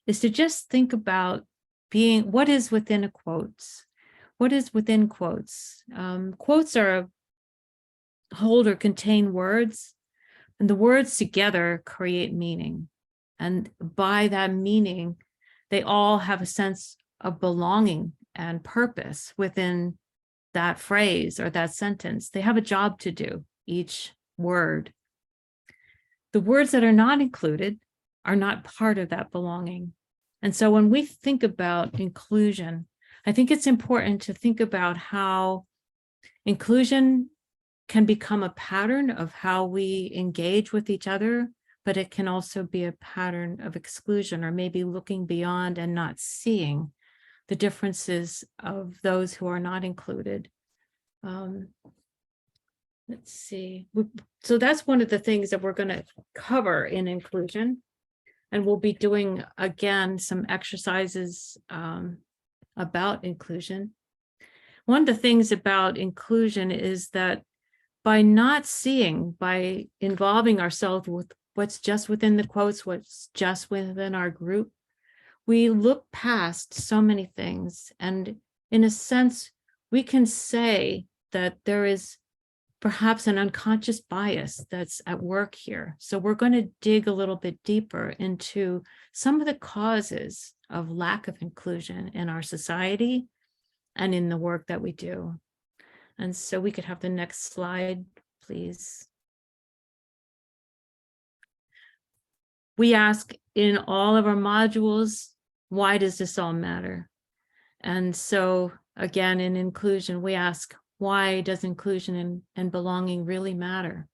is to just think about what is within a quotes. What is within quotes? Quotes are hold or contain words, and the words together create meaning. And by that meaning, they all have a sense of belonging and purpose within that phrase or that sentence. They have a job to do, each word. The words that are not included are not part of that belonging. And so when we think about inclusion, I think it's important to think about how inclusion can become a pattern of how we engage with each other, but it can also be a pattern of exclusion, or maybe looking beyond and not seeing the differences of those who are not included. Let's see. So that's one of the things that we're going to cover in inclusion. And we'll be doing, again, some exercises about inclusion. One of the things about inclusion is that by not seeing, by involving ourselves with what's just within the quotes, what's just within our group, we look past so many things. And in a sense, we can say that there is perhaps an unconscious bias that's at work here. So we're going to dig a little bit deeper into some of the causes of lack of inclusion in our society and in the work that we do. And so we could have the next slide, please. We ask in all of our modules, why does this all matter? And so again, in inclusion, we ask, why does inclusion and belonging really matter?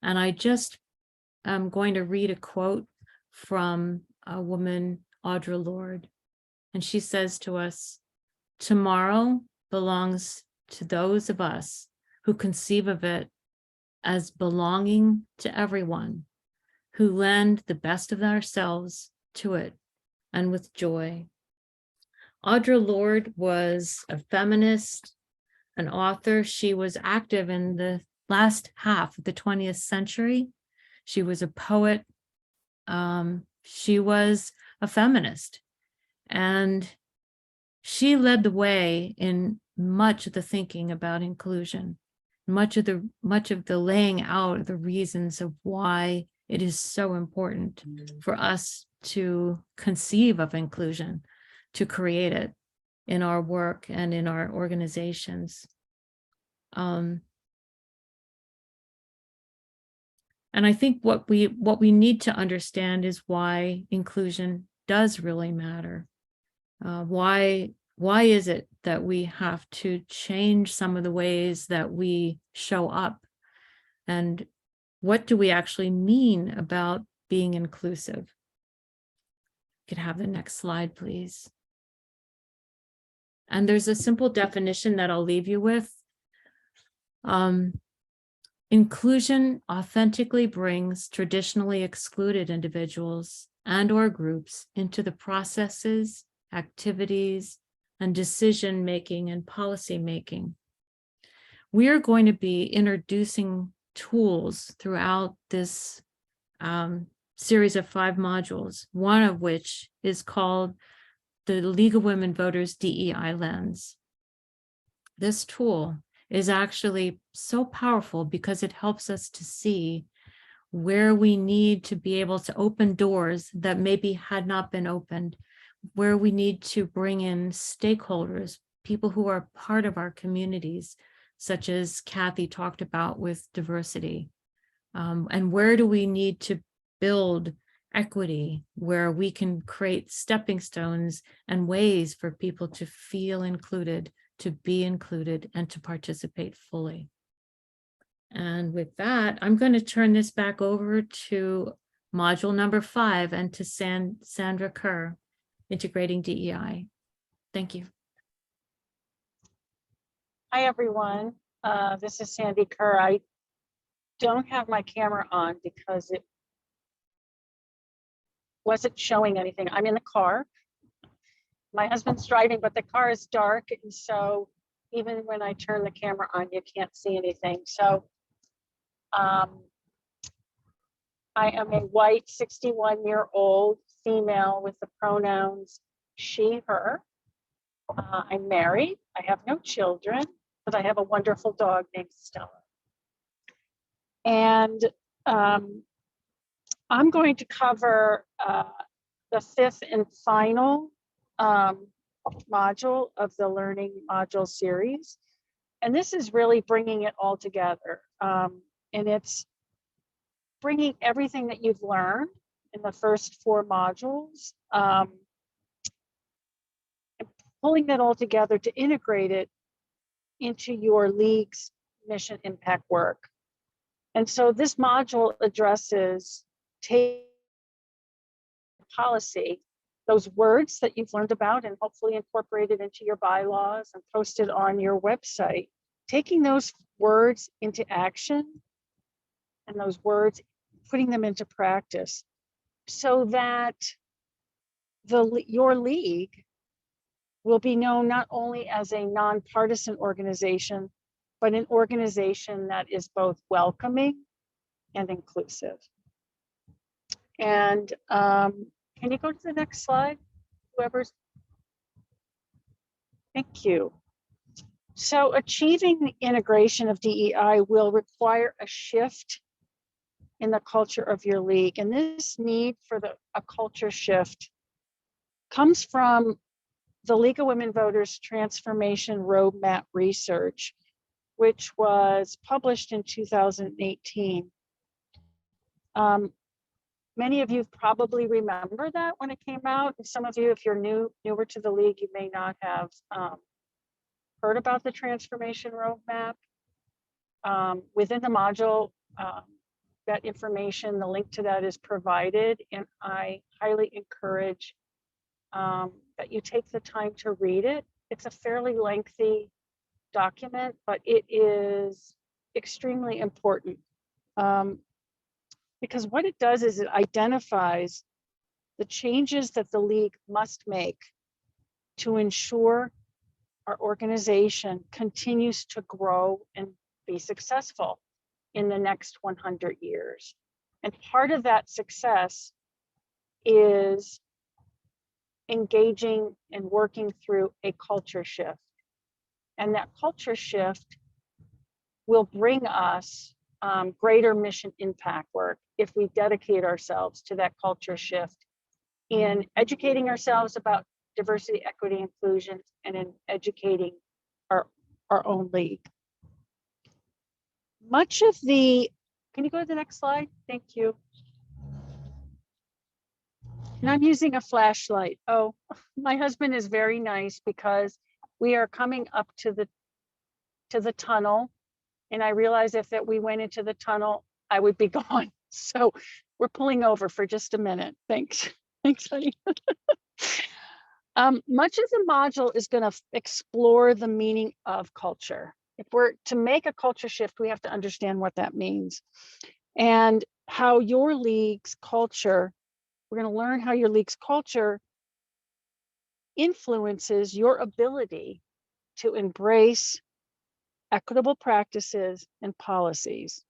And I just am going to read a quote from a woman, Audre Lorde. And she says to us, tomorrow belongs to those of us who conceive of it as belonging to everyone, who lend the best of ourselves to it and with joy. Audre Lorde was a feminist, an author. She was active in the last half of the 20th century. She was a poet. She was a feminist. And she led the way in much of the thinking about inclusion, much of the laying out of the reasons of why it is so important for us to conceive of inclusion, to create it in our work and in our organizations. And I think what we need to understand is why inclusion does really matter. Why is it that we have to change some of the ways that we show up? And what do we actually mean about being inclusive? Could have the next slide, please. And there's a simple definition that I'll leave you with. Inclusion authentically brings traditionally excluded individuals and or groups into the processes, activities, and decision-making and policy-making. We are going to be introducing tools throughout this series of 5 modules, one of which is called the League of Women Voters DEI Lens. This tool is actually so powerful because it helps us to see where we need to be able to open doors that maybe had not been opened, where we need to bring in stakeholders, people who are part of our communities, such as Kathy talked about with diversity. And where do we need to build equity, where we can create stepping stones and ways for people to feel included, to be included, and to participate fully. And with that, I'm going to turn this back over to module number 5 and to Sandra Kerr, Integrating DEI. Thank you. Hi, everyone. This is Sandy Kerr. I don't have my camera on because it wasn't showing anything. I'm in the car. My husband's driving, but the car is dark. And so even when I turn the camera on, you can't see anything. So I am a white 61-year-old female with the pronouns she, her. I'm married. I have no children, but I have a wonderful dog named Stella. And I'm going to cover the 5th and final module of the learning module series. And this is really bringing it all together. And it's bringing everything that you've learned in the first 4 modules, and pulling that all together to integrate it into your league's mission impact work. And so this module addresses policy, those words that you've learned about and hopefully incorporated into your bylaws and posted on your website, taking those words into action and those words, putting them into practice so that your league will be known not only as a nonpartisan organization, but an organization that is both welcoming and inclusive. And can you go to the next slide? Whoever's. Thank you. So achieving the integration of DEI will require a shift in the culture of your league. And this need for a culture shift comes from the League of Women Voters Transformation Roadmap Research, which was published in 2018. Many of you probably remember that when it came out. And some of you, if you're newer to the league, you may not have heard about the transformation roadmap. Within the module, that information, the link to that is provided, and I highly encourage that you take the time to read it. It's a fairly lengthy document, but it is extremely important. Because what it does is it identifies the changes that the league must make to ensure our organization continues to grow and be successful in the next 100 years. And part of that success is engaging and working through a culture shift. And that culture shift will bring us greater mission impact work if we dedicate ourselves to that culture shift in educating ourselves about diversity, equity, inclusion, and in educating our own league. Much of the, can you go to the next slide? Thank you. And I'm using a flashlight. Oh, my husband is very nice because we are coming up to the tunnel. And I realized if that we went into the tunnel, I would be gone. So we're pulling over for just a minute. Thanks. Thanks, honey. Much of the module is going to explore the meaning of culture. If we're to make a culture shift, we have to understand what that means and how your league's culture, we're going to learn how your league's culture influences your ability to embrace equitable practices and policies.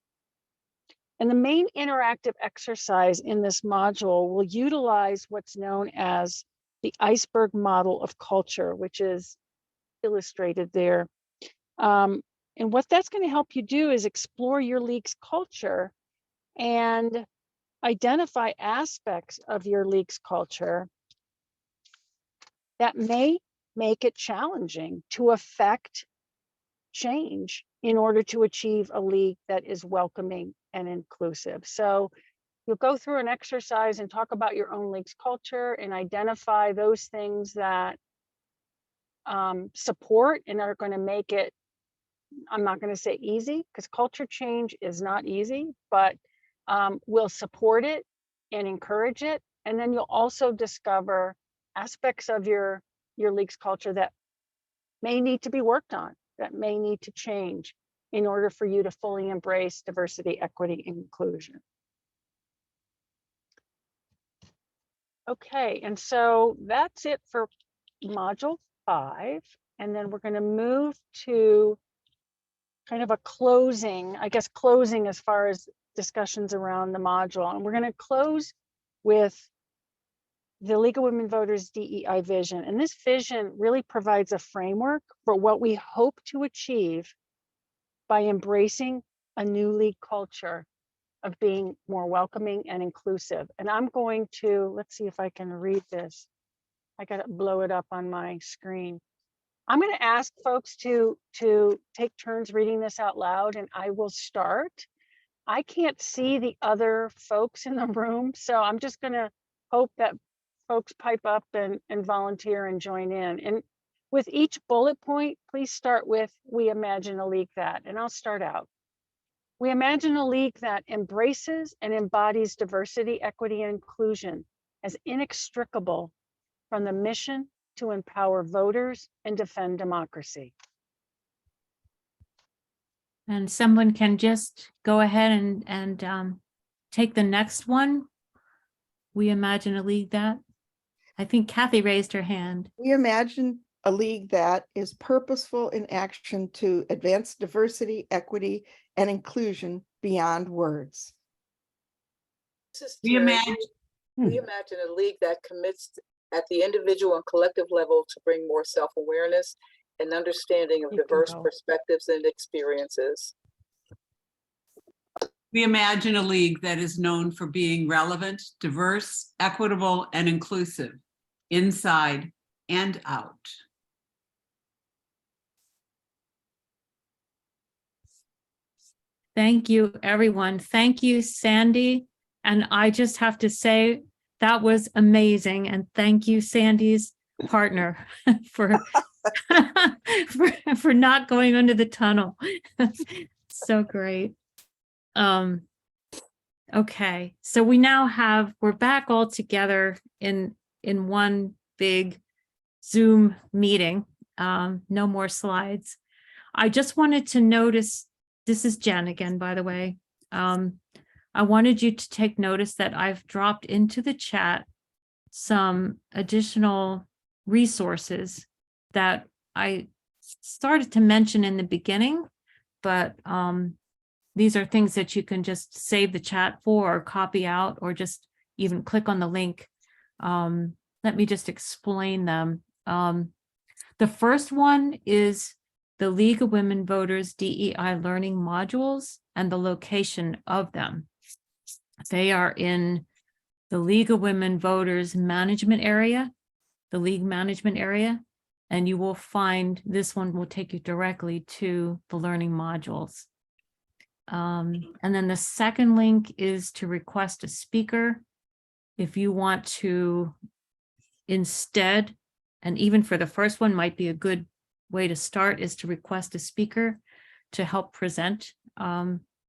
And the main interactive exercise in this module will utilize what's known as the iceberg model of culture, which is illustrated there. And what that's going to help you do is explore your league's culture and identify aspects of your league's culture that may make it challenging to affect change in order to achieve a league that is welcoming and inclusive. So you'll go through an exercise and talk about your own league's culture and identify those things that support and are going to make it, I'm not going to say easy, because culture change is not easy, but we'll support it and encourage it. And then you'll also discover aspects of your league's culture that may need to be worked on, that may need to change in order for you to fully embrace diversity, equity, and inclusion. Okay, and so that's it for module 5. And then we're going to move to kind of a closing, I guess closing as far as discussions around the module. And we're going to close with the League of Women Voters DEI vision. And this vision really provides a framework for what we hope to achieve by embracing a new league culture of being more welcoming and inclusive. And I'm going to, let's see if I can read this. I got to blow it up on my screen. I'm going to ask folks to take turns reading this out loud, and I will start. I can't see the other folks in the room, so I'm just going to hope that folks pipe up and volunteer and join in. And with each bullet point, please start with, we imagine a league that, and I'll start out. We imagine a league that embraces and embodies diversity, equity, and inclusion as inextricable from the mission to empower voters and defend democracy. And someone can just go ahead and take the next one. We imagine a league that. I think Kathy raised her hand. We imagine a league that is purposeful in action to advance diversity, equity, and inclusion beyond words. We imagine, We imagine a league that commits at the individual and collective level to bring more self-awareness and understanding of You can diverse go. perspectives and experiences. we imagine a league that is known for being relevant, diverse, equitable, and inclusive, inside and out. Thank you, everyone. Thank you, Sandy. And I just have to say, that was amazing. And thank you, Sandy's partner, for, for not going under the tunnel. So great. Okay, so we're back all together in one big Zoom meeting. No more slides. I just wanted to notice, this is Jen again, by the way. I wanted you to take notice that I've dropped into the chat some additional resources that I started to mention in the beginning, but these are things that you can just save the chat for or copy out or just even click on the link. Let me just explain them. The first one is the League of Women Voters DEI learning modules and the location of them. They are in the League of Women Voters management area, the league management area, and you will find this one will take you directly to the learning modules. And then the second link is to request a speaker. If you want to instead, and even for the first one might be a good way to start, is to request a speaker to help present.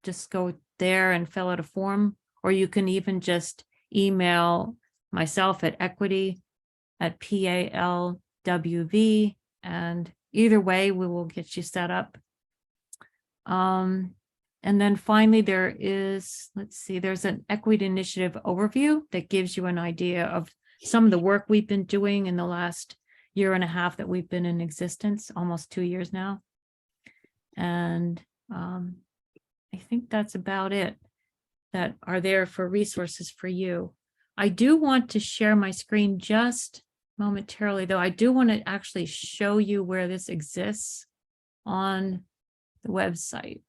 Just go there and fill out a form, or you can even just email myself at equity@PALWV, and either way, we will get you set up. And then finally, there is, let's see, there's an equity initiative overview that gives you an idea of some of the work we've been doing in the last year and a half that we've been in existence, almost 2 years now. And I think that's about it that are there for resources for you. I do want to share my screen just momentarily, though. I do want to actually show you where this exists on the website.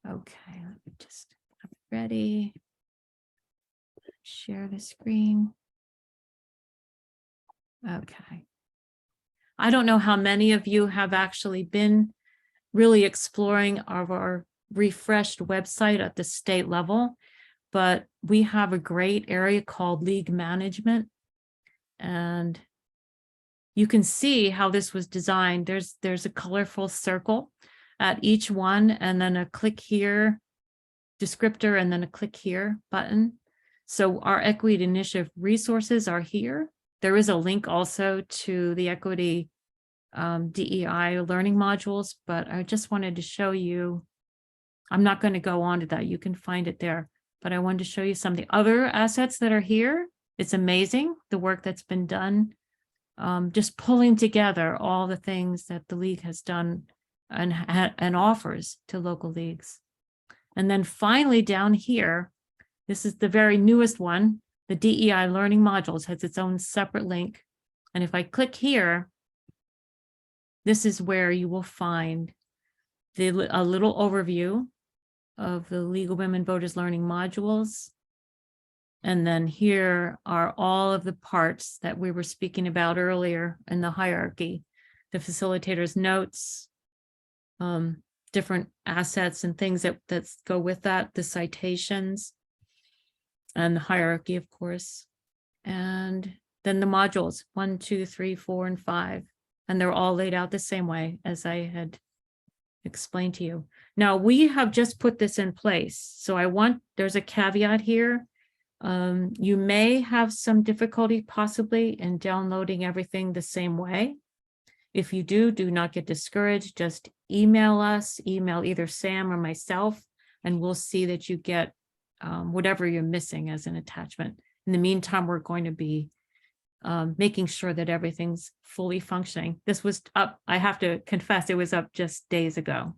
Okay, let me just have it ready. Share the screen. Okay. I don't know how many of you have actually been really exploring our refreshed website at the state level, but we have a great area called League Management. And you can see how this was designed. There's a colorful circle at each one, and then a click here descriptor, and then a click here button. So our equity initiative resources are here. There is a link also to the equity DEI learning modules, but I just wanted to show you, I'm not going to go on to that. You can find it there, but I wanted to show you some of the other assets that are here. It's amazing the work that's been done, just pulling together all the things that the league has done and offers to local leagues. And then finally down here, this is the very newest one, the DEI learning modules has its own separate link. And if I click here, this is where you will find a little overview of the League of Women Voters learning modules. And then here are all of the parts that we were speaking about earlier in the hierarchy, the facilitator's notes, different assets and things that go with that, the citations, and the hierarchy, of course. And then the modules 1, 2, 3, 4, and 5. And they're all laid out the same way as I had explained to you. Now we have just put this in place. So there's a caveat here. You may have some difficulty possibly in downloading everything the same way. If you do not get discouraged. Just email us, email either Sam or myself, and we'll see that you get whatever you're missing as an attachment. In the meantime, we're going to be making sure that everything's fully functioning. This was up, I have to confess, it was up just days ago.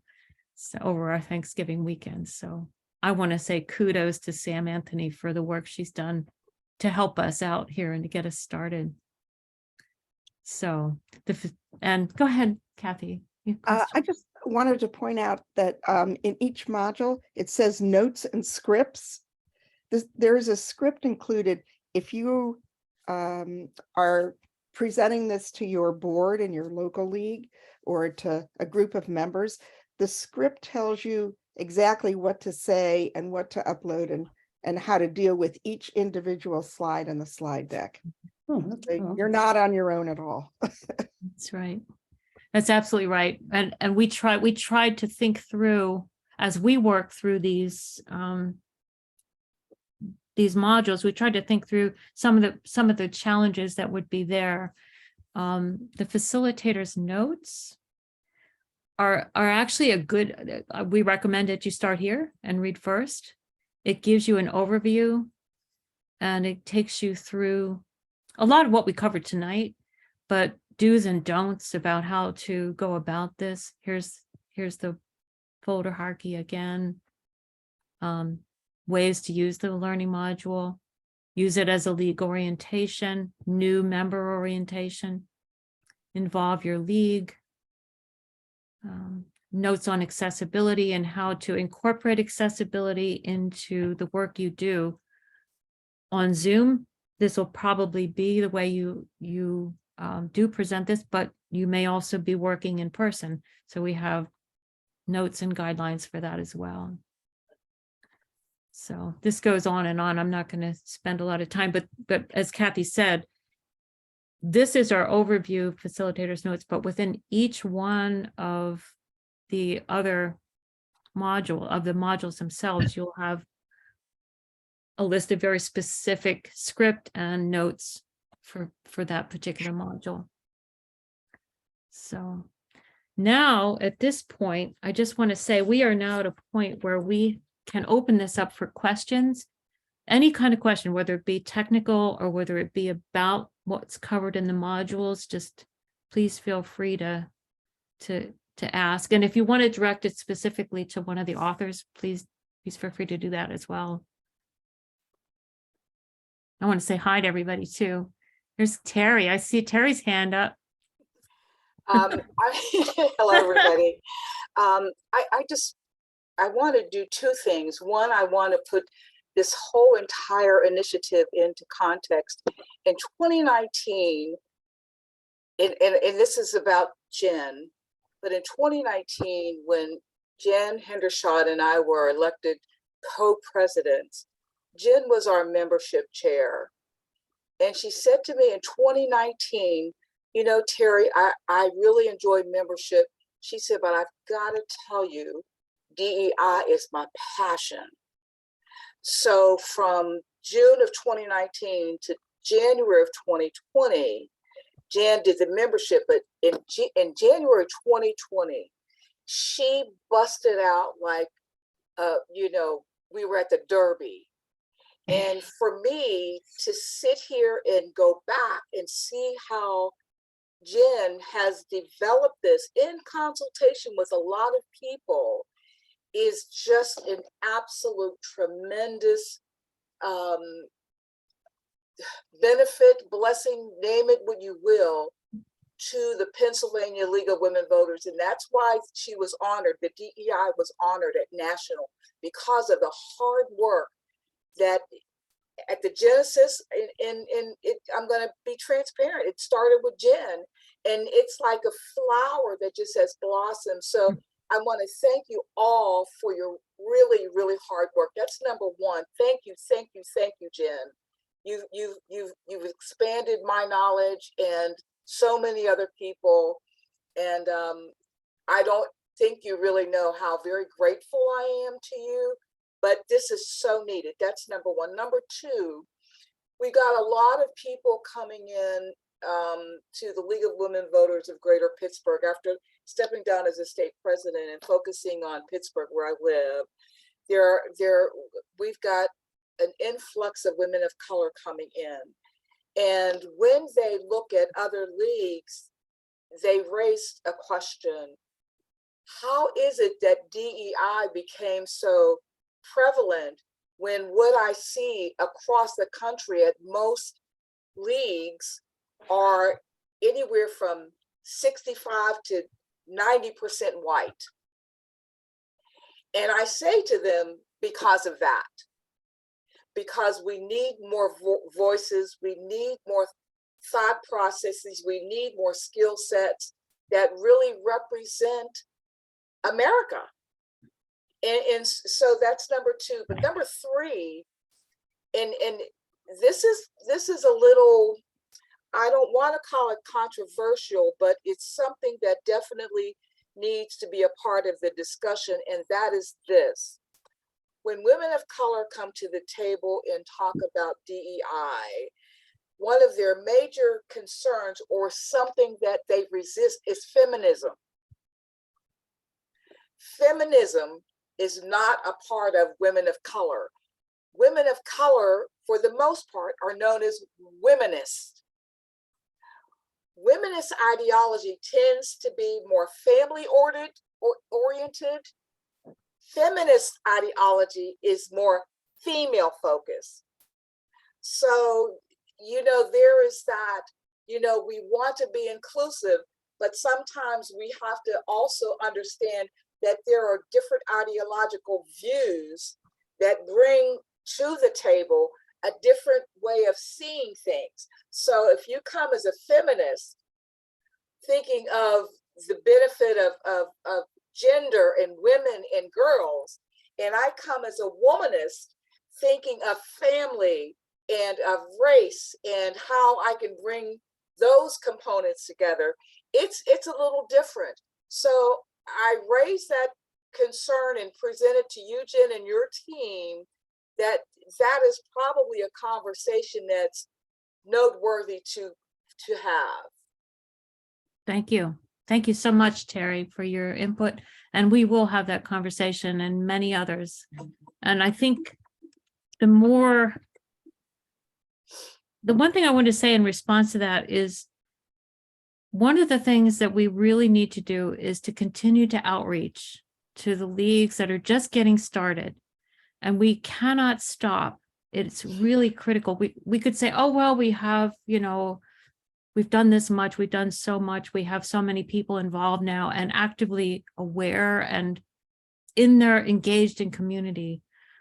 So over our Thanksgiving weekend. So I want to say kudos to Sam Anthony for the work she's done to help us out here and to get us started. So and go ahead, Kathy. I just wanted to point out that in each module, it says notes and scripts. There is a script included. If you are presenting this to your board in your local league or to a group of members, the script tells you exactly what to say and what to upload and how to deal with each individual slide in the slide deck. So you're not on your own at all. That's right. That's absolutely right. And we tried to think through as we work through these modules, we tried to think through some of the challenges that would be there. The facilitator's notes are actually a good, we recommend that you start here and read first. It gives you an overview and it takes you through a lot of what we covered tonight, but do's and don'ts about how to go about this. Here's the folder hierarchy again. Ways to use the learning module, use it as a league orientation, new member orientation, involve your league, notes on accessibility and how to incorporate accessibility into the work you do on Zoom. This will probably be the way you do present this, but you may also be working in person. So we have notes and guidelines for that as well. So this goes on and on. I'm not going to spend a lot of time, but as Kathy said, this is our overview facilitators notes, but within each one of the other modules themselves, you'll have a list of very specific script and notes for that particular module. So now at this point, I just want to say we are now at a point where we can open this up for questions, any kind of question, whether it be technical or whether it be about what's covered in the modules. Just please feel free to ask. And if you want to direct it specifically to one of the authors, please feel free to do that as well. I want to say hi to everybody too. There's Terry. I see Terry's hand up. Hello, everybody. I want to do two things. One, I want to put this whole entire initiative into context. In 2019, and this is about Jen, but in 2019, when Jen Hendershot and I were elected co-presidents, Jen was our membership chair. And she said to me in 2019, you know, Terry, I really enjoy membership. She said, but I've got to tell you, DEI is my passion. So from June of 2019 to January of 2020, Jan did the membership, but in January 2020, she busted out like, you know, we were at the Derby. And for me to sit here and go back and see how Jen has developed this in consultation with a lot of people is just an absolute tremendous benefit, blessing, name it what you will, to the Pennsylvania League of Women Voters. And that's why she was honored, the DEI was honored at national, because of the hard work that at the genesis, I'm going to be transparent. It started with Jen, and it's like a flower that just has blossomed. So I want to thank you all for your really, really hard work. That's number one. Thank you, thank you, thank you, Jen. You've expanded my knowledge and so many other people, and I don't think you really know how very grateful I am to you. But this is so needed. That's number one. Number two, we got a lot of people coming in to the League of Women Voters of Greater Pittsburgh after stepping down as a state president and focusing on Pittsburgh, where I live. We've got an influx of women of color coming in. And when they look at other leagues, they raised a question. How is it that DEI became so prevalent when what I see across the country at most leagues are anywhere from 65 to 90% white? And I say to them, because of that, because we need more voices, we need more thought processes, we need more skill sets that really represent America. And so that's number two. But number three, and this is a little, I don't want to call it controversial, but it's something that definitely needs to be a part of the discussion, and that is this. When women of color come to the table and talk about DEI, one of their major concerns or something that they resist is feminism. Feminism is not a part of women of color. Women of color, for the most part, are known as womenist. Womenist ideology tends to be more family oriented. Feminist ideology is more female focused. So, there is that, we want to be inclusive, but sometimes we have to also understand that there are different ideological views that bring to the table a different way of seeing things. So if you come as a feminist, thinking of the benefit of gender and women and girls, and I come as a womanist, thinking of family and of race and how I can bring those components together, it's a little different. So I raised that concern and presented to you, Jen, and your team, that is probably a conversation that's noteworthy to have. Thank you. Thank you so much, Terry, for your input. And we will have that conversation and many others. And I think the one thing I want to say in response to that is, one of the things that we really need to do is to continue to outreach to the leagues that are just getting started. And we cannot stop. It's really critical. We could say, oh, well, we have, we've done this much, we've done so much, we have so many people involved now and actively aware and in there engaged in community.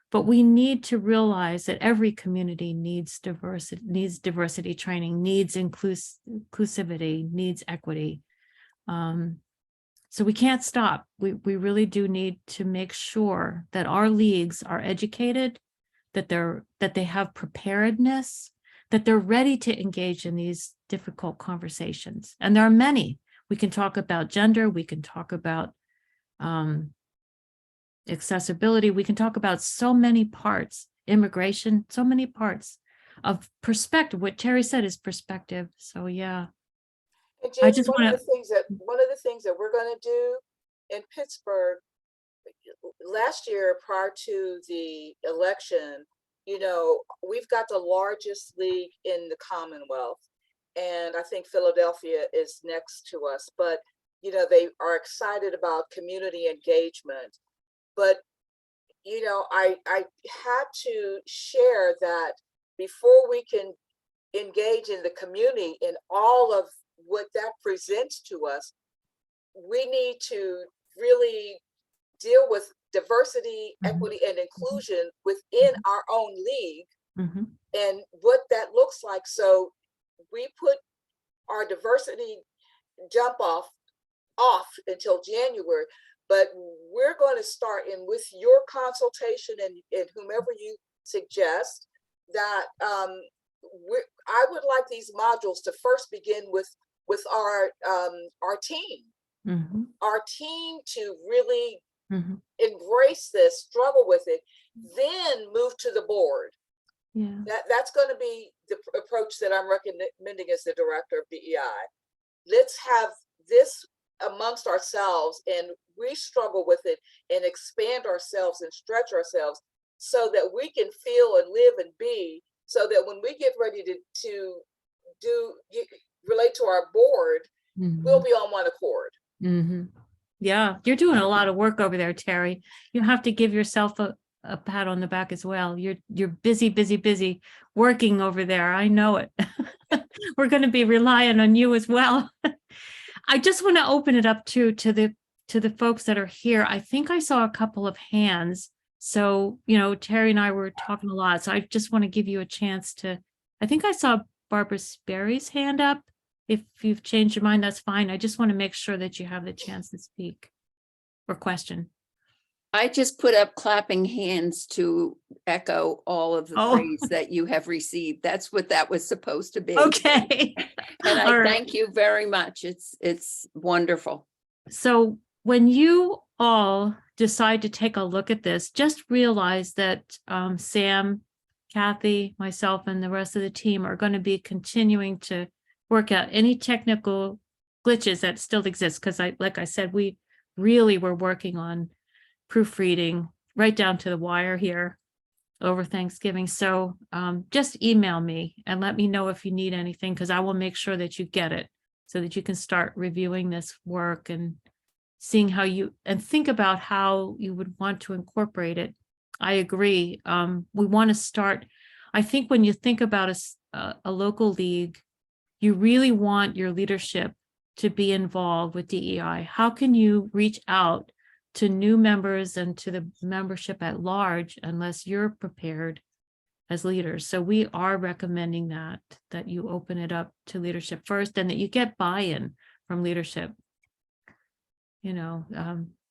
But we need to realize that every community needs diversity training, needs inclusivity, needs equity. So we can't stop. We really do need to make sure that our leagues are educated, that they have preparedness, that they're ready to engage in these difficult conversations. And there are many. We can talk about gender, we can talk about accessibility, we can talk about so many parts, immigration, so many parts of perspective. What Terry said is perspective. So yeah. And Jen, one of the things that we're going to do in Pittsburgh last year, prior to the election, we've got the largest league in the Commonwealth, and I think Philadelphia is next to us. But they are excited about community engagement. But I had to share that before we can engage in the community in all of what that presents to us, we need to really deal with diversity, equity, and inclusion within our own league and what that looks like. So we put our diversity jump off until January, but we're going to start in with your consultation and whomever you suggest that I would like these modules to first begin with our team, our team to really embrace this, struggle with it, then move to the board. Yeah, that's going to be the approach that I'm recommending as the director of DEI. Let's have this amongst ourselves and we struggle with it and expand ourselves and stretch ourselves so that we can feel and live and be, so that when we get ready to relate to our board, we'll be on one accord. Yeah, you're doing a lot of work over there, Terry. You have to give yourself a pat on the back as well. You're busy working over there. I know it. We're going to be relying on you as well. I just want to open it up to the folks that are here. I think I saw a couple of hands. So, Terry and I were talking a lot. So I just want to give you a chance to, I think I saw Barbara Sperry's hand up. If you've changed your mind, that's fine. I just want to make sure that you have the chance to speak or question. I just put up clapping hands to echo all of the praise that you have received. That's what that was supposed to be. Okay. And I thank you very much. It's wonderful. So when you all decide to take a look at this, just realize that Sam, Kathy, myself, and the rest of the team are going to be continuing to work out any technical glitches that still exist. Because like I said, we really were working on proofreading right down to the wire here over Thanksgiving. So just email me and let me know if you need anything, because I will make sure that you get it so that you can start reviewing this work and seeing how and think about how you would want to incorporate it. I agree. We want to start, I think when you think about a local league, you really want your leadership to be involved with DEI. How can you reach out to new members and to the membership at large unless you're prepared as leaders? So we are recommending that you open it up to leadership first and that you get buy-in from leadership.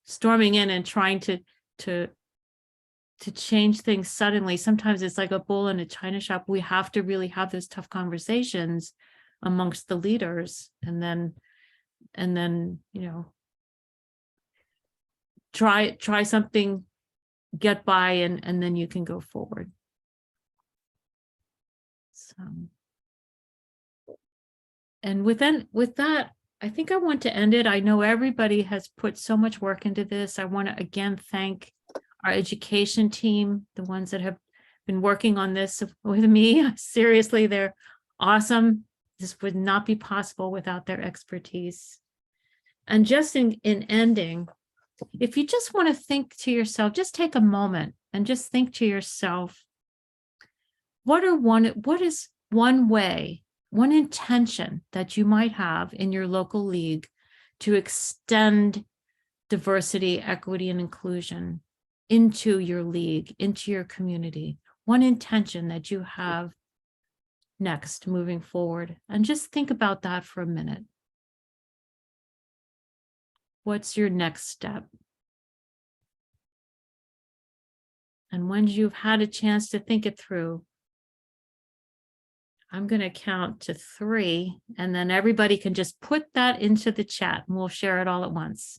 Storming in and trying to change things suddenly. Sometimes it's like a bull in a china shop. We have to really have those tough conversations amongst the leaders and then try something, get by, and then you can go forward. So, and with that, I think I want to end it. I know everybody has put so much work into this. I want to again thank our education team, the ones that have been working on this with me. Seriously, they're awesome. This would not be possible without their expertise. And just in ending, if you just want to think to yourself, just take a moment and just think to yourself, what is one way, one intention that you might have in your local league to extend diversity, equity, and inclusion into your league, into your community? One intention that you have next moving forward, and just think about that for a minute. What's your next step? And when you've had a chance to think it through, I'm going to count to 3, and then everybody can just put that into the chat and we'll share it all at once.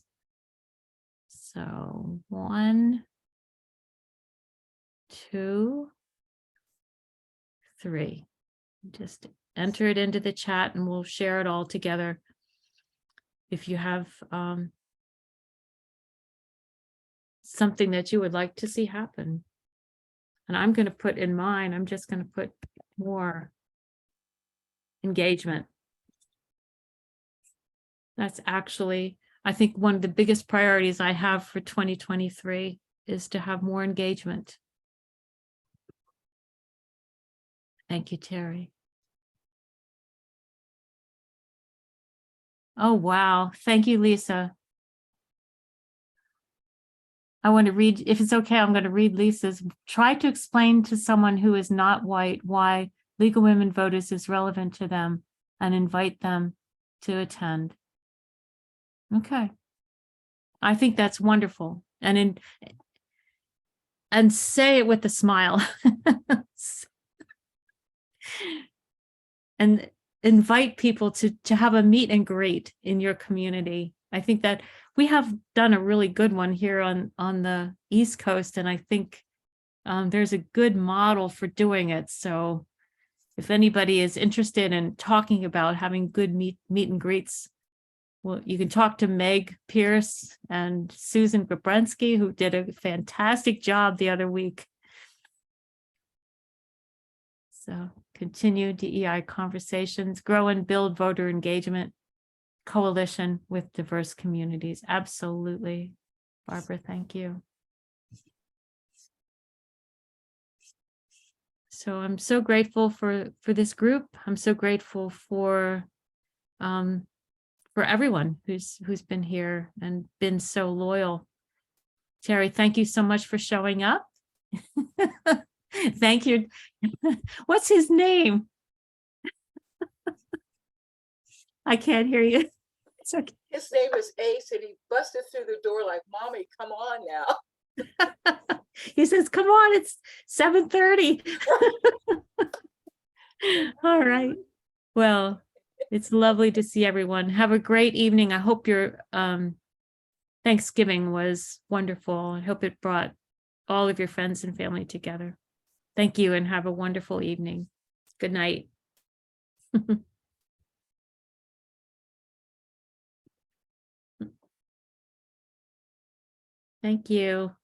So 1, 2, 3. Just enter it into the chat and we'll share it all together. If you have something that you would like to see happen. And I'm going to put in mine, I'm just going to put more engagement. That's actually, I think, one of the biggest priorities I have for 2023 is to have more engagement. Thank you, Terry. Oh, wow. Thank you, Lisa. I want to read, if it's okay, I'm going to read Lisa's. Try to explain to someone who is not white why League of Women Voters is relevant to them and invite them to attend. Okay. I think that's wonderful. And say it with a smile. And invite people to have a meet and greet in your community. I think that we have done a really good one here on the East Coast, and I think there's a good model for doing it. So if anybody is interested in talking about having good meet and greets, well, you can talk to Meg Pierce and Susan Gabrensky, who did a fantastic job the other week. So continue DEI conversations, grow and build voter engagement, coalition with diverse communities. Absolutely. Barbara, thank you. So I'm so grateful for this group. I'm so grateful for everyone who's been here and been so loyal. Terry, thank you so much for showing up. Thank you. What's his name? I can't hear you. It's okay. His name is Ace, and he busted through the door like, "Mommy, come on now." He says, come on, it's 7:30. All right. Well, it's lovely to see everyone. Have a great evening. I hope your Thanksgiving was wonderful. I hope it brought all of your friends and family together. Thank you and have a wonderful evening. Good night. Thank you.